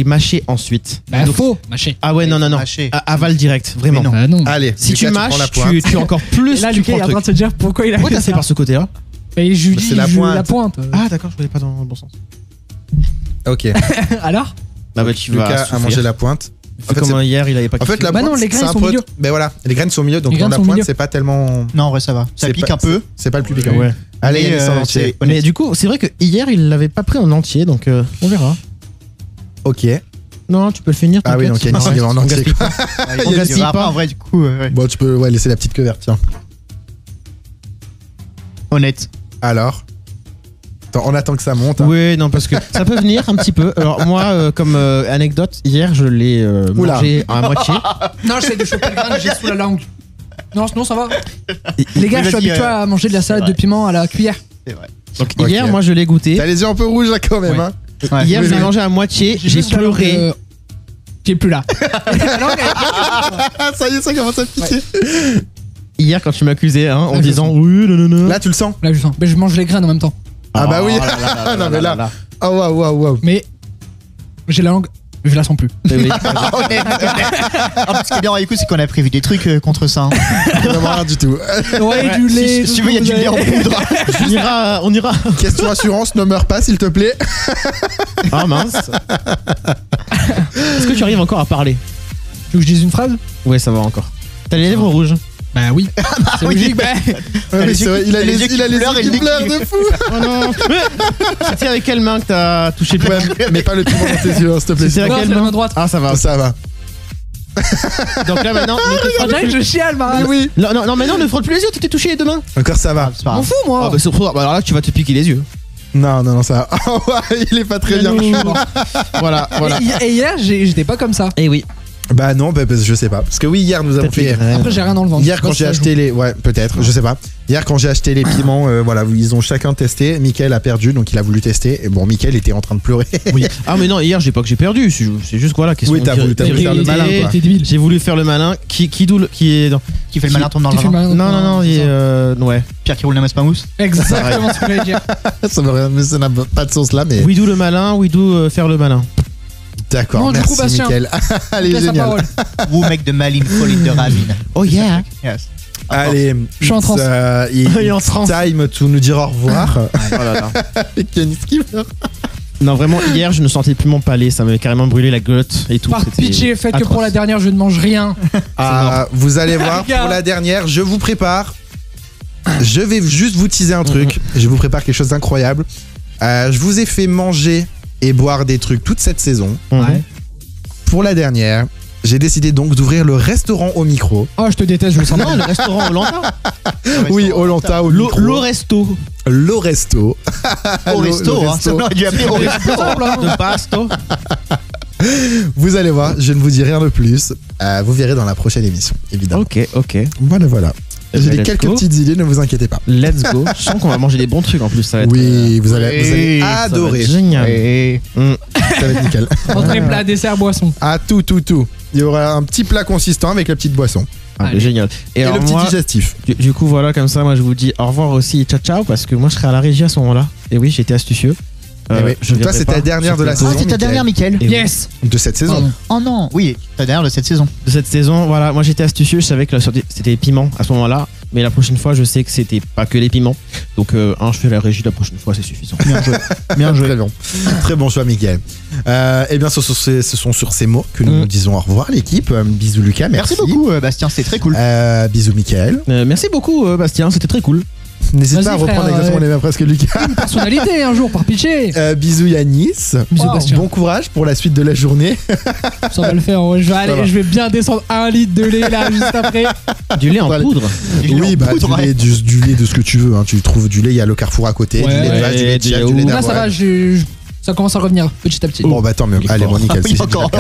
mâché ensuite. Bah, Donc- faux, mâché. Ah ouais, non. Mâcher. Aval direct, vraiment. Mais non. Bah non. Allez, Si Lucas, tu prends la mâches, pointe. tu encore plus. Et là, tu Lucas prends est en le train de truc. se dire pourquoi il a Pourquoi fait t'as fait ça. par ce côté-là? Et je lui Bah, dis, c'est la je joue pointe. la pointe. Ah d'accord, je voulais pas dans le bon sens. Ok. Alors Bah tu vas Lucas a souffrir. mangé la pointe. Fais comme hier, il avait pas En fait, kiffé. la Bah pointe, non, les graines c'est un sont au peu- milieu. Ben voilà, les graines sont au milieu, donc Les prendre la graines sont au pointe, milieu. c'est pas tellement. Non, en vrai, ça va. Ça c'est pique pas- un peu. C'est pas le plus piquant. Ouais. Allez, Mais, Yanis en entier. c'est Mais honnête. du coup, c'est vrai que hier, il l'avait pas pris en entier, donc on verra. Ok. Non, tu peux le finir. Ah oui, donc t'inquiète. Yanis, il va en On entier. gaspille pas. On gaspille gaspille pas. En vrai, du coup, ouais. Bon, tu peux laisser la petite queue verte, tiens. Honnête. Alors Attends, on attend que ça monte. Hein. Oui, non, parce que ça peut venir un petit peu. Alors moi, comme anecdote, hier, je l'ai Oula. mangé à moitié. Non, j'essaie de choper le grain que j'ai sous la langue. Non, sinon ça va. Et- Les gars, Mais je suis vas-y, habitué à manger de la salade vrai. de piment à la cuillère. C'est vrai. Donc Ok. hier, moi, je l'ai goûté. T'as les yeux un peu rouges là quand même. Ouais. Hein. Ouais. Hier, Oui, je l'ai oui. mangé à moitié. J'ai juste la langue, pleuré. qui est plus là. Ah, ça y est, ça commence à piquer. Hier, quand tu m'accusais, hein, en Ouais, je disant sens. oui, non. Là, tu le sens. Là, je sens. Mais je mange les graines en même temps. Ah bah oui. Oh là là là Non, mais là- là. Ah, waouh. Mais j'ai la langue, je la sens plus. Mais oui. Honnête. En plus, ce qui est bien dans les coups, c'est qu'on a prévu des trucs contre ça. Hein. Vraiment rien du tout. Ouais, du lait. Si tu veux, il y a du lait en poudre. On ira. Question assurance, ne meurs pas s'il te plaît. Ah mince. Est-ce que tu arrives encore à parler? Tu veux que je dise une phrase? Ouais, ça va encore. T'as les lèvres rouges. Bah oui. C'est logique, bah. Ouais, c'est vrai, il a les yeux qui pleurent et le nez de qui- fou. Oh non. C'était avec quelle main que t'as touché le Ouais, mais pas le piment dans tes yeux, hein, s'il te plaît. C'est Non, laquelle c'est la main main droite. Ah, ça va. Ça va. Donc là maintenant, On dirait que je chiale, Marie. Oui. non, maintenant ne frotte plus les yeux. Tu t'es touché les deux mains. Encore ça va. C'est pas M'en grave. fous, moi. Ah bah, c'est trop. Bah, alors là, tu vas te piquer les yeux. Non, ça va. Oh, ouais, il est pas très bien. Voilà. Et hier, j'étais pas comme ça. Et oui. Bah non, parce que je sais pas. Parce que oui, hier nous avons fait. Après, j'ai rien dans le ventre. Hier quand j'ai acheté les. Ouais, peut-être, je sais pas. Hier quand j'ai acheté les piments, voilà, ils ont chacun testé. Mickaël a perdu, donc il a voulu tester. Et bon, Mickaël était en train de pleurer. Oui. Ah mais non, hier j'ai pas que j'ai perdu. C'est juste voilà. Question Oui, t'as voulu faire le malin, quoi. T'es débile. J'ai voulu faire le malin. Qui est dans. Qui fait le malin tombe dans le Qui fait le ravin. malin. Non, il est. Ouais. Pierre qui roule la masse pas mousse. Exactement ce que j'allais dire. ça n'a pas de sens là, mais. Widou le malin, Widou faire le malin. D'accord, Bon, du coup, merci Bastien, Mickaël. Allez, Laisse la génial. parole. Vous, mec de Maline, folie de ravine. Oh yeah. Yes. Allez, Je suis en transe. Il est en it's transe. time to nous dire au revoir. Oh là là. Avec Yanis qui meurt. Non, vraiment, hier, je ne sentais plus mon palais. Ça m'avait carrément brûlé la glotte et tout. Par C'était pitié, faites que atroce. pour la dernière, je ne mange rien. Ah, vous allez voir, Regarde. pour la dernière, je vous prépare. Je vais juste vous teaser un truc. Je vous prépare quelque chose d'incroyable. Je vous ai fait manger et boire des trucs toute cette saison. Mhm. Pour la dernière, j'ai décidé donc d'ouvrir le restaurant au micro. Oh, je te déteste, je le sens Non, pas. le restaurant Olanta. Oui, au Lanta, au micro. L'O Resto. Le resto. Au resto, hein. Ça aurait dû appeler au resto. De Pasto. Vous allez voir, je ne vous dis rien de plus. Vous verrez dans la prochaine émission, évidemment. Ok. Voilà. J'ai Let's quelques go. petites idées, ne vous inquiétez pas. Let's go. Je sens qu'on va manger des bons trucs en plus. Ça va être, Oui, vous allez ça va adorer. être génial. Et Ça va être nickel. Entrée, plat, dessert, boisson. Ah, tout. Il y aura un petit plat consistant avec la petite boisson. Ah, Allez. génial. Et alors le petit moi, digestif. du coup, voilà, comme ça, moi, je vous dis au revoir aussi. Ciao, parce que moi, je serai à la régie à ce moment-là. Et oui, j'étais astucieux. Eh oui. Je Donc toi, viendrai c'est ta pas dernière sur de la plateau. saison. Ah, c'est ta dernière, Mickaël. Et oui. Yes. De cette saison. Pardon. Oh non, oui, ta dernière de cette saison. De cette saison, voilà, moi j'étais astucieux, je savais que c'était les piments à ce moment-là, mais la prochaine fois, je sais que c'était pas que les piments. Donc, je fais la régie la prochaine fois, c'est suffisant. Bien joué. Bien joué. Très bon. Très bon choix, Mickaël. Eh bien, ce sont sur ces mots que nous disons au revoir, l'équipe. Bisous, Lucas. Merci. Merci beaucoup, Bastien, c'était très cool. Bisous, Mickaël. Merci beaucoup, Bastien, c'était très cool. N'hésite Vas-y, pas à reprendre frère, exactement les mêmes phrases que Lucas. Une personnalité un jour par pitcher. Bisous Yanis. Bisous, Bastien. Bon courage pour la suite de la journée. Ça va le faire. Ouais, Ça va. je vais bien descendre 1 litre de lait là juste après. Du lait en Allez. poudre. Oui, bah du lait de ce que tu veux. Hein. Tu trouves du lait, il y a le Carrefour à côté, Ouais, du lait de vache, du lait de du chèvre, yaourt. du lait Là ça d'avoine. va, ça commence à revenir petit à petit. Bon bah tant mieux. Il est Allez, fort. bon nickel. Oui, encore.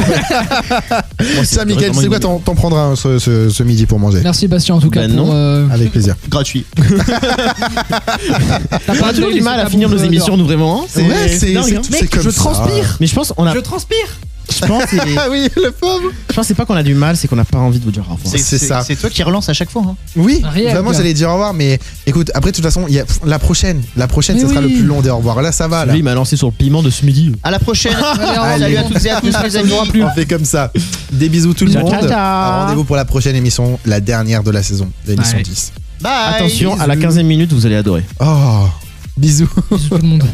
Ça, Mickaël, c'est quoi t'en prendras hein, ce midi pour manger? Merci Bastien en tout cas Bah pour. Avec plaisir. Gratuit. On a toujours du mal à finir nos émissions, nous vraiment. Hein. Ouais, c'est dingue, hein. c'est comme je ça. transpire. Mais je pense on a. Je transpire. Je pense Ah oui, le pauvre. c'est pas qu'on a du mal, c'est qu'on n'a pas envie de vous dire au revoir. C'est ça. C'est toi qui relance à chaque fois. Hein. Oui, Réel, vraiment, gars. j'allais dire au revoir, mais écoute, après, de toute façon, il y a la prochaine. La prochaine, Mais ce sera oui. le plus long des au revoir. Là, ça va, là. Lui, il m'a lancé sur le piment de ce midi. À la prochaine. Allez. Salut à toutes et à tous les amis. On fait comme ça. Des bisous tout le Ciao, monde. ciao, ciao. Rendez-vous pour la prochaine émission, la dernière de la saison, l'émission Ouais. 10. Bye. Attention, à la 15e minute, vous allez adorer. Oh, bisous. Bisous tout le monde.